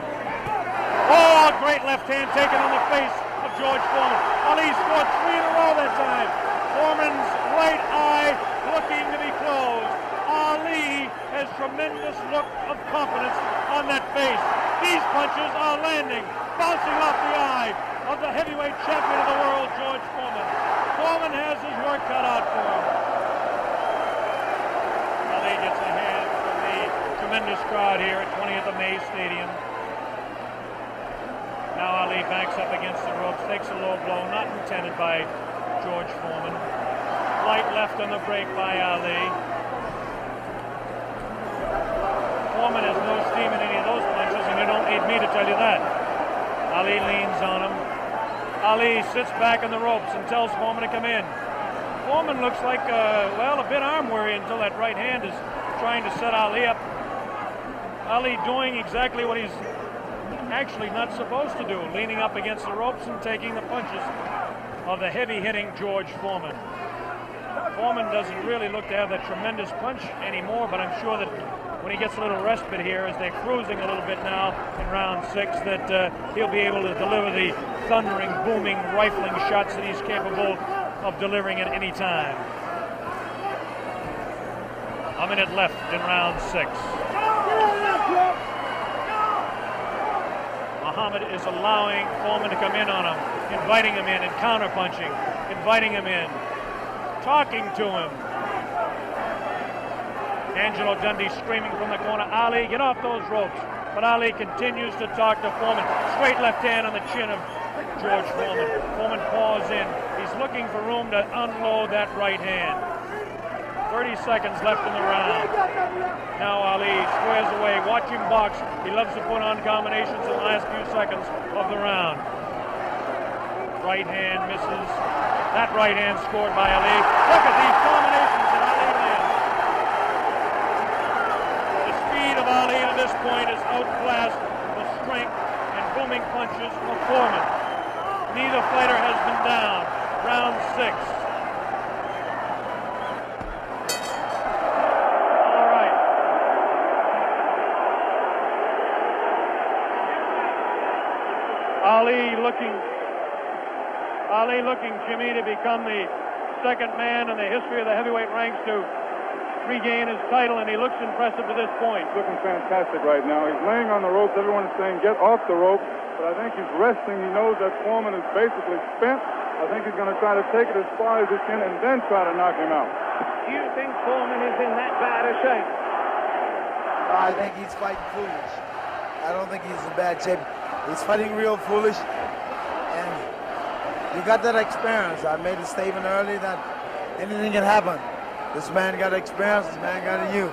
Oh, great left hand taken on the face of George Foreman. Ali scored 3 in a row that time. Foreman's right eye looking to be closed. Ali has tremendous look of confidence on that face. These punches are landing, bouncing off the eye of the heavyweight champion of the world, George Foreman. Foreman has his work cut out for him. Ali gets a hand from the tremendous crowd here at 20th of May Stadium. Now Ali backs up against the ropes, takes a low blow, not intended by George Foreman. Light left on the break by Ali. Foreman has no steam in any of those punches, and you don't need me to tell you that. Ali leans on him. Ali sits back on the ropes and tells Foreman to come in. Foreman looks like, a bit arm-weary until that right hand is trying to set Ali up. Ali doing exactly what he's actually not supposed to do, leaning up against the ropes and taking the punches of the heavy-hitting George Foreman. Foreman doesn't really look to have that tremendous punch anymore, but I'm sure that when he gets a little respite here, as they're cruising a little bit now in round 6, that he'll be able to deliver the thundering, booming, rifling shots that he's capable of delivering at any time. A minute left in round 6. Muhammad is allowing Foreman to come in on him, inviting him in and counter-punching, inviting him in, talking to him. Angelo Dundee screaming from the corner, Ali, get off those ropes. But Ali continues to talk to Foreman. Straight left hand on the chin of George Foreman. Foreman paws in. He's looking for room to unload that right hand. 30 seconds left in the round. Now Ali squares away. Watch him box. He loves to put on combinations in the last few seconds of the round. Right hand misses. That right hand scored by Ali. Look at these combinations that Ali lands. The speed of Ali at this point is outclassed the strength and booming punches of Foreman. Neither fighter has been down. Round 6. Ali looking, Jimmy, to become the second man in the history of the heavyweight ranks to regain his title, and he looks impressive to this point. He's looking fantastic right now. He's laying on the ropes. Everyone is saying, get off the rope. But I think he's resting. He knows that Foreman is basically spent. I think he's going to try to take it as far as he can and then try to knock him out. Do you think Foreman is in that bad a shape? I think he's fighting foolish. I don't think he's in bad shape. He's fighting real foolish. And you got that experience. I made a statement earlier that anything can happen. This man got experience. This man got a youth.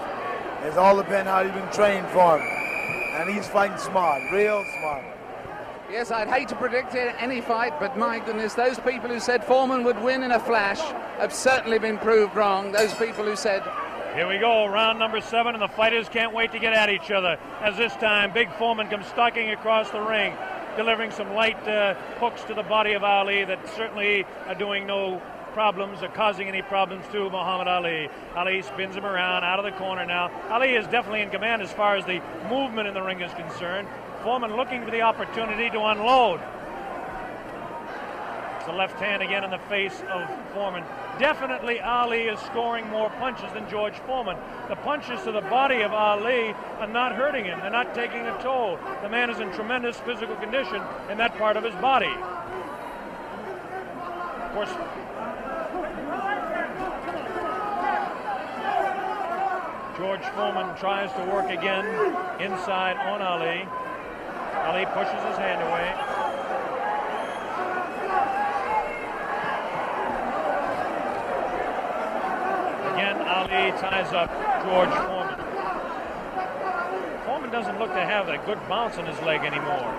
It's all depends how you've been trained for him. And he's fighting smart, real smart. Yes, I'd hate to predict any fight, but my goodness, those people who said Foreman would win in a flash have certainly been proved wrong. Those people who said... Here we go, round number 7, and the fighters can't wait to get at each other. As this time, Big Foreman comes stalking across the ring, delivering some light hooks to the body of Ali that certainly are doing no problems or causing any problems to Muhammad Ali. Ali spins him around out of the corner now. Ali is definitely in command as far as the movement in the ring is concerned. Foreman looking for the opportunity to unload. It's a left hand again in the face of Foreman. Definitely Ali is scoring more punches than George Foreman. The punches to the body of Ali are not hurting him. They're not taking a toll. The man is in tremendous physical condition in that part of his body. Of course, George Foreman tries to work again inside on Ali. Ali pushes his hand away. Again, Ali ties up George Foreman. Foreman doesn't look to have a good bounce in his leg anymore.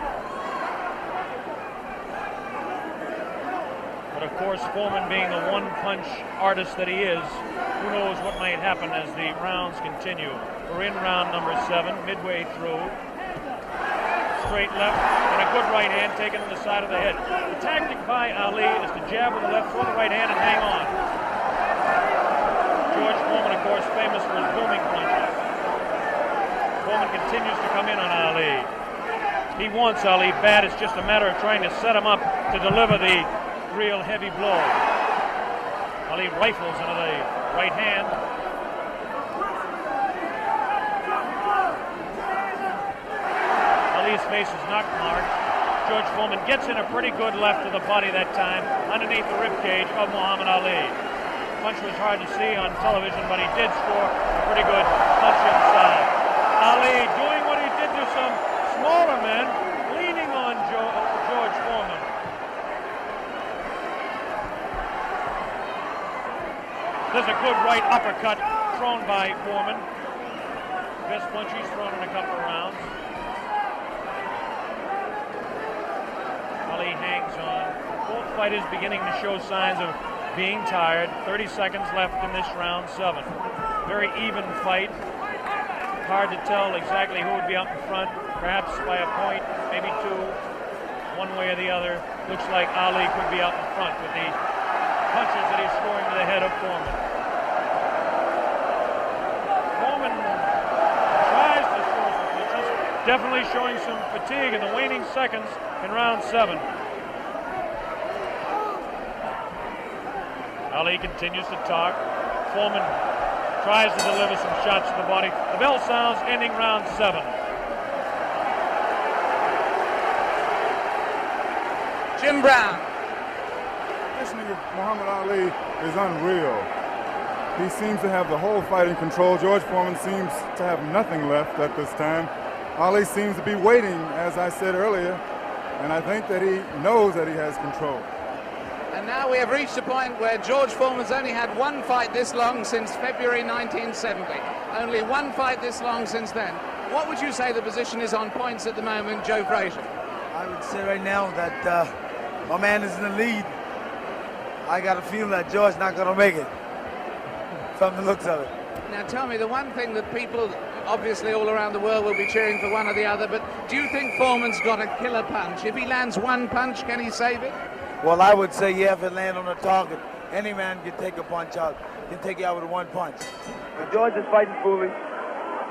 But of course, Foreman being the one-punch artist that he is, who knows what might happen as the rounds continue. We're in round number 7, midway through. Straight left and a good right hand taken on the side of the head. The tactic by Ali is to jab with the left, throw the right hand, and hang on. George Foreman, of course, famous for his booming punches. Foreman continues to come in on Ali. He wants Ali bad. It's just a matter of trying to set him up to deliver the real heavy blow. Ali rifles into the right hand. Ali's face is not marked. George Foreman gets in a pretty good left to the body that time, underneath the ribcage of Muhammad Ali. The punch was hard to see on television, but he did score a pretty good punch inside. Ali doing what he did to some smaller men, leaning on George Foreman. There's a good right uppercut thrown by Foreman. Best punch he's thrown in a couple of rounds. Ali hangs on. Both fighters beginning to show signs of being tired. 30 seconds left in this round 7. Very even fight. Hard to tell exactly who would be out in front. Perhaps by a point, maybe 2. One way or the other. Looks like Ali could be out in front with the punches that he's scoring to the head of Foreman. Foreman tries to score some punches, definitely showing some fatigue in the waning seconds in round 7. Ali continues to talk. Foreman tries to deliver some shots to the body. The bell sounds, ending round 7. Jim Brown. Listening to Muhammad Ali is unreal. He seems to have the whole fight in control. George Foreman seems to have nothing left at this time. Ali seems to be waiting, as I said earlier, and I think that he knows that he has control. And now we have reached a point where George Foreman's only had one fight this long since February 1970. Only one fight this long since then. What would you say the position is on points at the moment, Joe Frazier? I would say right now that my man is in the lead. I got a feeling that George's not going to make it, from the looks of it. Now tell me, the one thing that people obviously all around the world will be cheering for one or the other, but do you think Foreman's got a killer punch? If he lands one punch, can he save it? Well, I would say, yeah, if it lands on the target, any man can take a punch out, can take you out with one punch. But George is fighting foolish.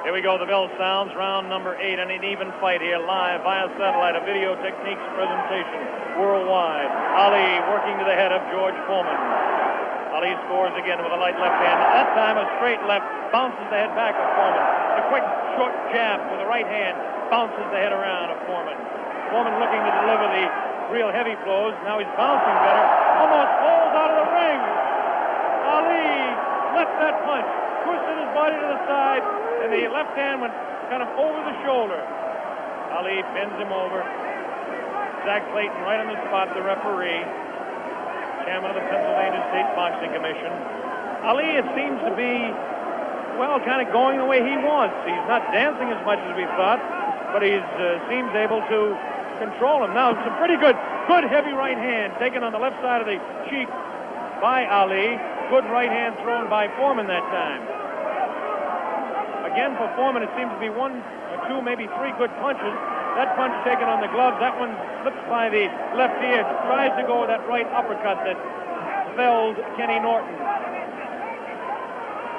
Here we go, the bell sounds, round number 8, and an even fight here live via satellite, a video techniques presentation worldwide. Ali working to the head of George Foreman. Ali scores again with a light left hand. That time a straight left bounces the head back of Foreman. A quick short jab with the right hand bounces the head around of Foreman. Foreman looking to deliver the real heavy blows. Now he's bouncing better. Almost falls out of the ring. Ali left that punch, twisted his body to the side, and the left hand went kind of over the shoulder. Ali bends him over. Zach Clayton right on the spot, the referee, chairman of the Pennsylvania State Boxing Commission. Ali, it seems to be, well, kind of going the way he wants. He's not dancing as much as we thought, but he seems able to control him. Now, some pretty good heavy right hand taken on the left side of the cheek by Ali. Good right hand thrown by Foreman that time. Again, for Foreman, it seems to be 1 or 2, maybe 3 good punches. That punch taken on the glove, that one slips by the left ear, tries to go with that right uppercut that felled Kenny Norton.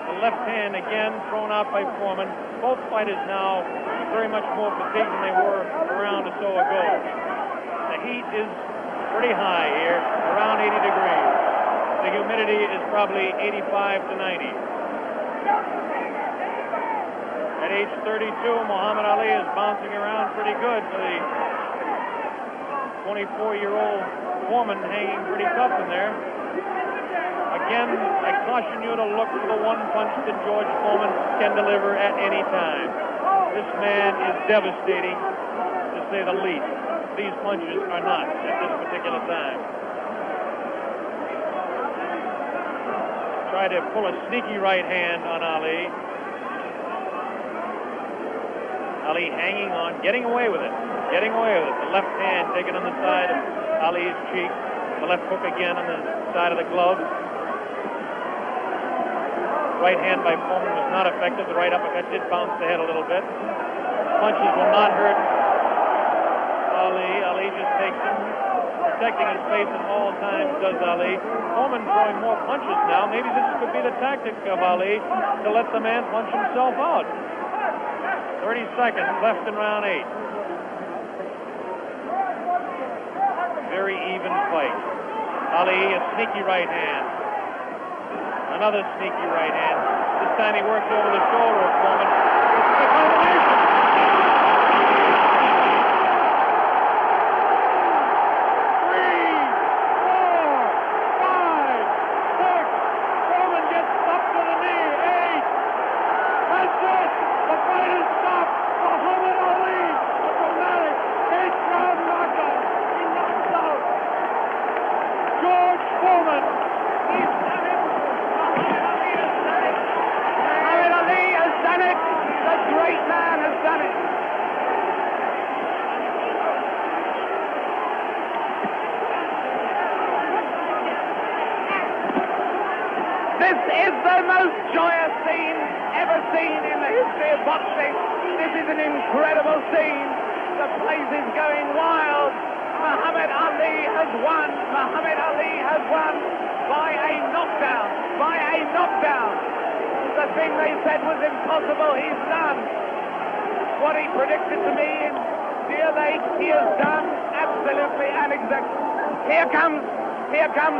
The left hand again thrown out by Foreman. Both fighters now very much more fatigued than they were a round or so ago. The heat is pretty high here, around 80 degrees. The humidity is probably 85 to 90. At age 32, Muhammad Ali is bouncing around pretty good for the 24-year-old Foreman, hanging pretty tough in there. Again, I caution you to look for the one punch that George Foreman can deliver at any time. This man is devastating, to say the least. These punches are not at this particular time. Tried to pull a sneaky right hand on Ali. Ali hanging on, getting away with it. The left hand taken on the side of Ali's cheek. The left hook again on the side of the glove. Right hand by Foreman was not effective. The right uppercut did bounce the head a little bit. Punches will not hurt Ali. Ali just takes them, protecting his face at all times, does Ali. Foreman throwing more punches now. Maybe this could be the tactic of Ali to let the man punch himself out. 30 seconds left in round 8. Very even fight. Ali, a sneaky right hand. Another sneaky right hand. This time he works over the shoulder of Foreman. This is a combination. 3, 4, 5, 6. Foreman gets up to the knee. 8. That's it. The fight is stopped. Muhammad Ali, a dramatic 8th-round knockout. He knocks out George Foreman. He's done it. Muhammad Ali has done it. Muhammad Ali has done it. The great man has done it. This is the most joyous scene ever seen in the history of boxing. This is an incredible scene. The place is going wild. Muhammad Ali has won. Muhammad Ali has won by a knockdown. By a knockdown. The thing they said was impossible, he's done. What he predicted to me in Deer Lake, he has done absolutely and exactly. Here comes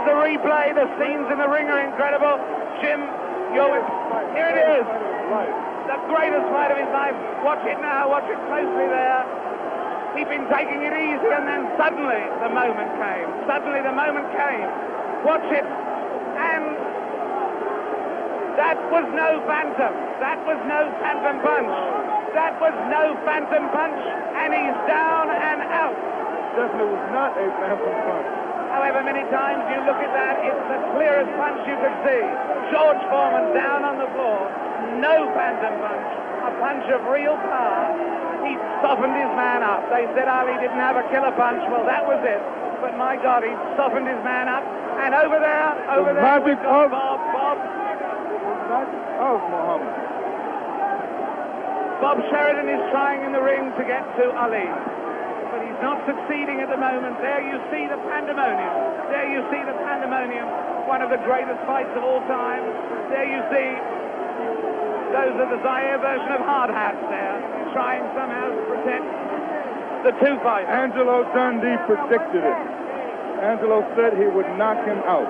the replay. The scenes in the ring are incredible. Jim, here it is. The greatest fight of his life. Watch it now. Watch it closely there. He'd been taking it easy, and then suddenly the moment came. Watch it. And that was no phantom. That was no phantom punch. And he's down and out. Definitely was not a phantom punch. However many times you look at that, it's the clearest punch you could see. George Foreman down on the floor. No phantom punch. A punch of real power. He softened his man up. They said Ali didn't have a killer punch. Well, that was it. But my God, he softened his man up. And over there, we've got Bob. Muhammad. Bob Sheridan is trying in the ring to get to Ali. But he's not succeeding at the moment. There you see the pandemonium. One of the greatest fights of all time. There you see Those are the Zaire version of hard hats there, trying somehow to protect the two fighters. Angelo Dundee predicted it. Angelo said he would knock him out.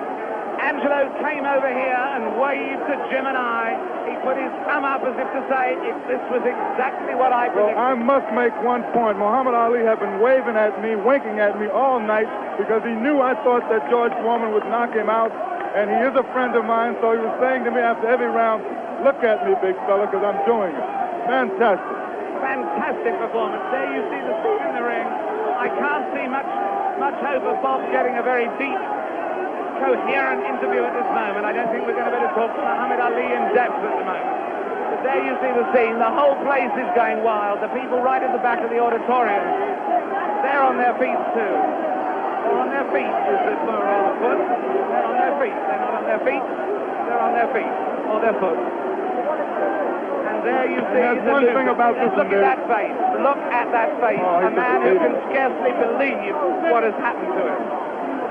Angelo came over here and waved to Jim and I. He put his thumb up as if to say, this was exactly what I predicted. Well, I must make one point. Muhammad Ali had been waving at me, winking at me all night because he knew I thought that George Foreman would knock him out, and he is a friend of mine, so he was saying to me after every round, look at me, big fella, because I'm doing it. Fantastic. Fantastic performance. There you see the scene in the ring. I can't see much hope of Bob getting a very deep, coherent interview at this moment. I don't think we're going to be able to talk to Muhammad Ali in depth at the moment. But there you see the scene. The whole place is going wild. The people right at the back of the auditorium, they're on their feet too. They're on their feet, is the plural of foot. They're on their feet. They're not on their feet. They're on their feet or their foot. And there you see there's one thing about this look at that face. Look at that face. A man who can scarcely believe what has happened to him.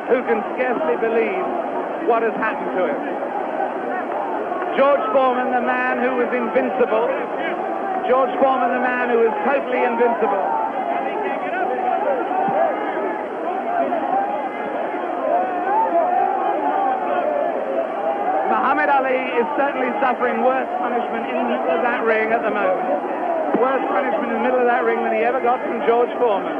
Who can scarcely believe what has happened to him. George Foreman, the man who was invincible. George Foreman, the man who was totally invincible. Muhammad Ali is certainly suffering worse punishment in the middle of that ring at the moment. Worse punishment in the middle of that ring than he ever got from George Foreman.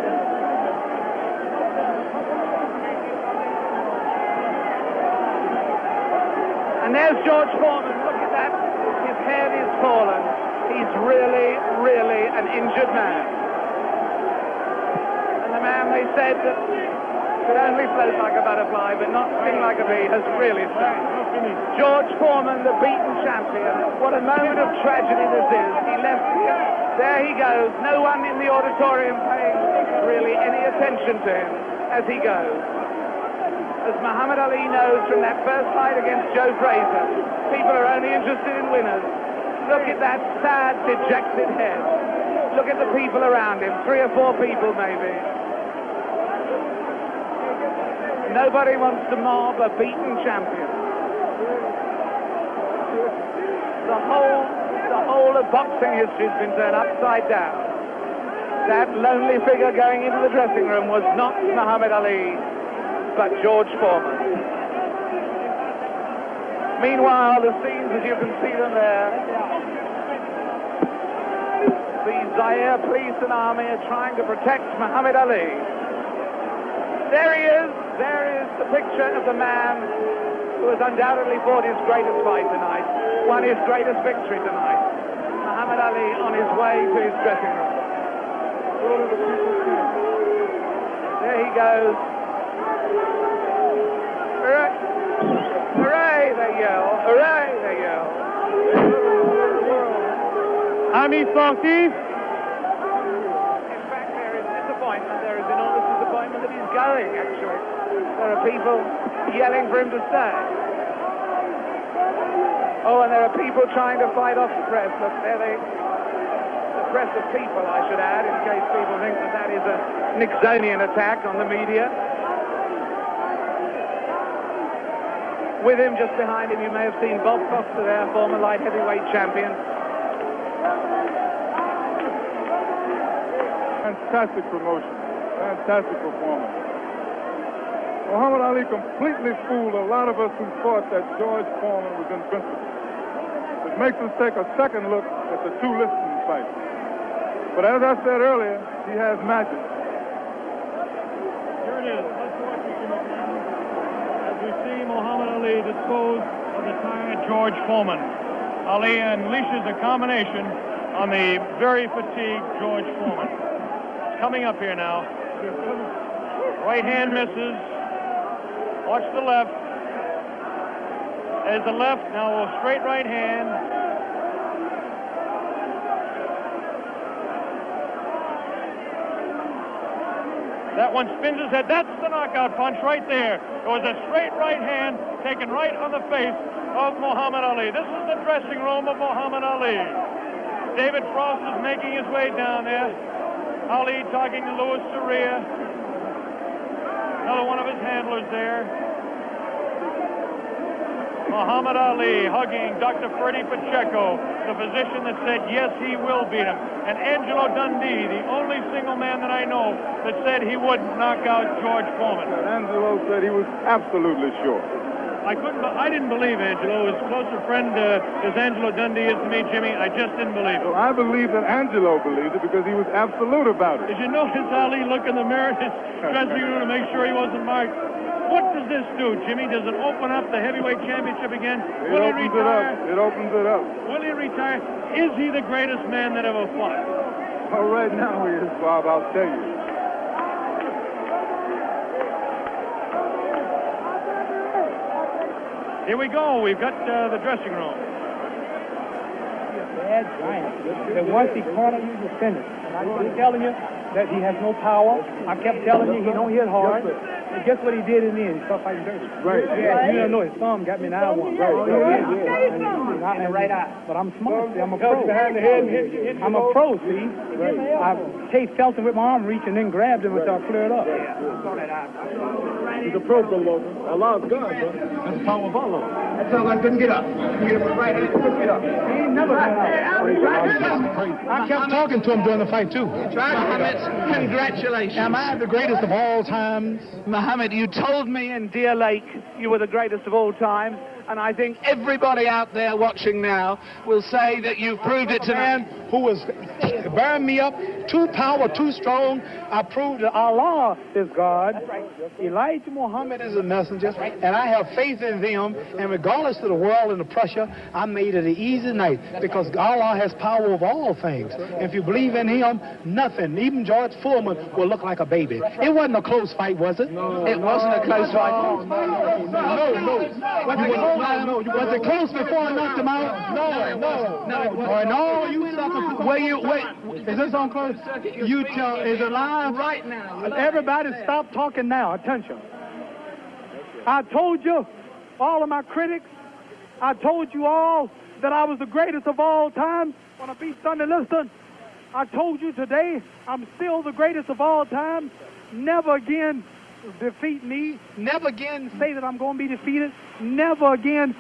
And there's George Foreman. Look at that. His head is fallen. He's really, really an injured man. And the man they said that could only float like a butterfly but not sting like a bee has really stung. George Foreman, the beaten champion. What a moment of tragedy this is. He left here. There he goes. No one in the auditorium paying really any attention to him as he goes. As Muhammad Ali knows from that first fight against Joe Frazier, people are only interested in winners. Look at that sad, dejected head. Look at the people around him, 3 or 4 people maybe. Nobody wants to mob a beaten champion. The whole of boxing history has been turned upside down. That lonely figure going into the dressing room was not Muhammad Ali, but George Foreman. Meanwhile, the scenes as you can see them there, the Zaire police and army are trying to protect Muhammad Ali. There he is. There is the picture of the man who has undoubtedly fought his greatest fight tonight, won his greatest victory tonight. Muhammad Ali on his way to his dressing room. There he goes. Hooray! Hooray, they yell. Hooray, they yell. Ami sportif. In fact, there is disappointment. There is enormous disappointment that he's going, actually. There are people yelling for him to stay. Oh, and there are people trying to fight off the press. Look, there the press of people, I should add, in case people think that that is a Nixonian attack on the media. With him, just behind him, you may have seen Bob Foster there, former light heavyweight champion. Fantastic promotion. Fantastic performance. Muhammad Ali completely fooled a lot of us who thought that George Foreman was invincible. It makes us take a second look at the 2 listing fights. But as I said earlier, he has magic. Here it is. Let's watch it as we see Muhammad Ali dispose of the tired George Foreman. Ali unleashes a combination on the very fatigued George Foreman. It's coming up here now. Right hand misses. Watch the left. There's the left. Now a straight right hand. That one spins his head. That's the knockout punch right there. It was a straight right hand taken right on the face of Muhammad Ali. This is the dressing room of Muhammad Ali. David Frost is making his way down there. Ali talking to Louis Soria. Another one of his handlers there. Muhammad Ali hugging Dr. Freddie Pacheco, the physician that said, yes, he will beat him. And Angelo Dundee, the only single man that I know that said he would knock out George Foreman. Angelo said he was absolutely sure. I didn't believe Angelo. As close a friend as Angelo Dundee is to me, Jimmy, I just didn't believe it. Well, I believe that Angelo believed it because he was absolute about it. Did you notice Ali look in the mirror in his dressing room to make sure he wasn't marked? What does this do, Jimmy? Does it open up the heavyweight championship again? Will he retire? It opens it up. Will he retire? Is he the greatest man that ever fought? Well, right now he is, Bob, I'll tell you. Here we go. We've got the dressing room. Bad giant. That once he caught him, he was finished. And I was telling you that he has no power. I kept telling you he don't hit hard. And guess what he did in the end? He started fighting dirty. Right. Yeah, you don't know his thumb got me in the eye once. Right. Not in the right eye. But I'm smart. See, I'm a pro. I'm a pro, see. Right. I felt him with my arm reach and then grabbed him until I cleared up. He's a pro, Allah's God, bro. That's the power of Allah. That's all I couldn't get up. Get up with right hand, couldn't get up. He ain't never got up. I kept talking to him during the fight, too. Mohammed, congratulations. Am I the greatest of all times? Mohammed, you told me in Deer Lake you were the greatest of all time, and I think everybody out there watching now will say that you've proved it to man who was bearing me up, too power, too strong. I proved that Allah is God. Elijah Muhammad is a messenger, and I have faith in them. And regardless of the world and the pressure, I made it an easy night because Allah has power of all things. If you believe in Him, nothing, even George Foreman, will look like a baby. It wasn't a close fight, was it? No, it wasn't a close fight. No. Was it close before I knocked him out? No. You sucker. Wait. Is this on close? You tell. Is it live? Right now. Everybody stop talking now. Attention. I told you, all of my critics, I told you all that I was the greatest of all time when I beat Sonny Liston. I told you today I'm still the greatest of all time. Never again defeat me. Never again say that I'm going to be defeated. Never again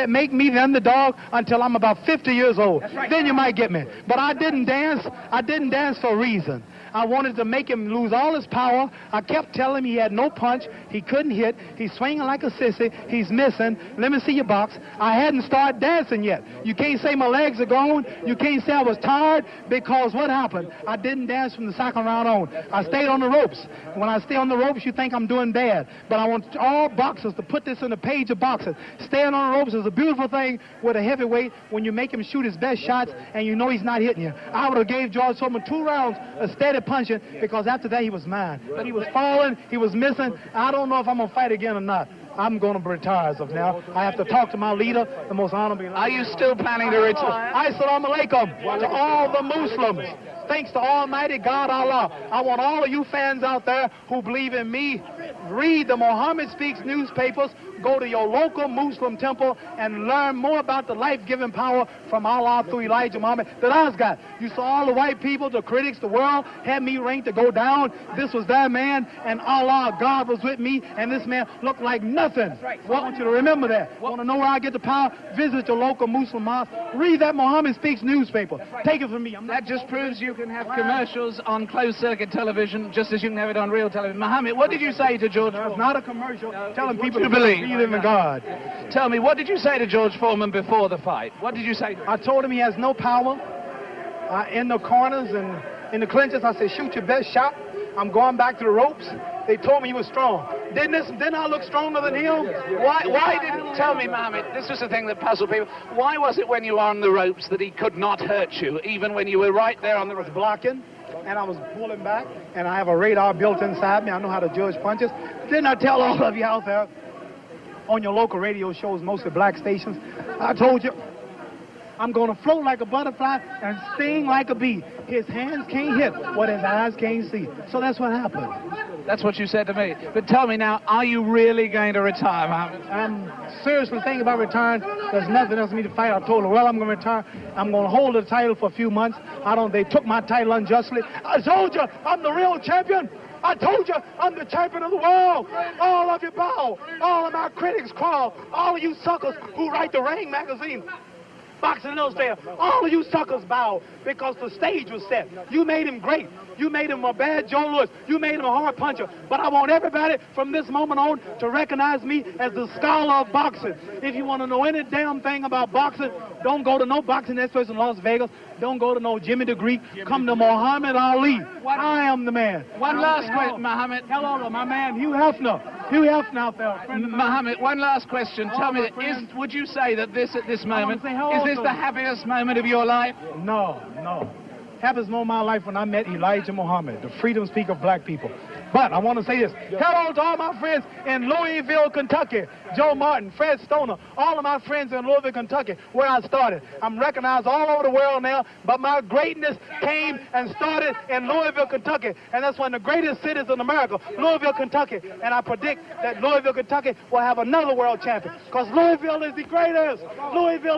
make me the underdog until I'm about 50 years old. Right. Then you might get me. But I didn't dance. I didn't dance for a reason. I wanted to make him lose all his power. I kept telling him he had no punch. He couldn't hit. He's swinging like a sissy. He's missing. Let me see your box. I hadn't started dancing yet. You can't say my legs are gone. You can't say I was tired because what happened? I didn't dance from the second round on. I stayed on the ropes. When I stay on the ropes, you think I'm doing bad. But I want all boxers to put this in the page of boxing. Staying on the ropes is a beautiful thing with a heavyweight when you make him shoot his best shots and you know he's not hitting you. I would have gave George Foreman 2 rounds of steady punching because after that he was mine. But he was falling, he was missing. I don't know if I'm going to fight again or not. I'm going to retire as of now. I have to talk to my leader, the most honorable. Are you still planning to retire? Assalamu alaikum to all the Muslims. Thanks to Almighty God Allah. I want all of you fans out there who believe in me, read the Muhammad Speaks newspapers, go to your local Muslim temple and learn more about the life-giving power from Allah through Elijah Muhammad that I've got. You saw all the white people, the critics, the world had me ranked to go down. This was their man, and Allah, God was with me, and this man looked like nothing. I want you to remember that. Want to know where I get the power? Visit your local Muslim mosque. Read that Muhammad Speaks newspaper. Take it from me. That just proves you can have commercials on closed-circuit television just as you can have it on real television. Mohammed, what did you say to George Foreman? It's not a commercial. Telling people to believe in God. Tell me, what did you say to George Foreman before the fight? What did you say to him? I told him he has no power in the corners and in the clinches. I said, shoot your best shot. I'm going back to the ropes. They told me he was strong. Didn't I look stronger than him? Why didn't tell me, Mohammed? This was the thing that puzzled people. Why was it when you were on the ropes that he could not hurt you, even when you were right there on the ropes? Blocking, and I was pulling back, and I have a radar built inside me. I know how to judge punches. Didn't I tell all of you out there on your local radio shows, mostly black stations? I told you, I'm going to float like a butterfly and sting like a bee. His hands can't hit what his eyes can't see. So that's what happened. That's what you said to me. But tell me now, are you really going to retire, Mohammed? I'm seriously thinking about retiring. There's nothing else for me to fight. I told him, well, I'm going to retire. I'm going to hold the title for a few months. They took my title unjustly. I told you, I'm the real champion. I told you I'm the champion of the world. All of you bow. All of my critics crawl. All of you suckers who write the Ring magazine, Boxing Illustrated, all of you suckers bow because the stage was set. You made him great. You made him a bad Joe Louis. You made him a hard puncher. But I want everybody from this moment on to recognize me as the scholar of boxing. If you want to know any damn thing about boxing, don't go to no boxing experts in Las Vegas. Don't go to no Jimmy the Greek. Come to Muhammad Ali. I am the man. One last question, Muhammad. Hello, my man, Hugh Hefner. Hugh Hefner out there. Muhammad, one last question. Tell me, would you say that this at this moment, is this the happiest moment of your life? No. Happiest moment of my life when I met Elijah Muhammad, the freedom speaker of black people. But I want to say this. Hello to all my friends in Louisville, Kentucky. Joe Martin, Fred Stoner, all of my friends in Louisville, Kentucky, where I started. I'm recognized all over the world now, but my greatness came and started in Louisville, Kentucky. And that's one of the greatest cities in America, Louisville, Kentucky. And I predict that Louisville, Kentucky will have another world champion because Louisville is the greatest. Louisville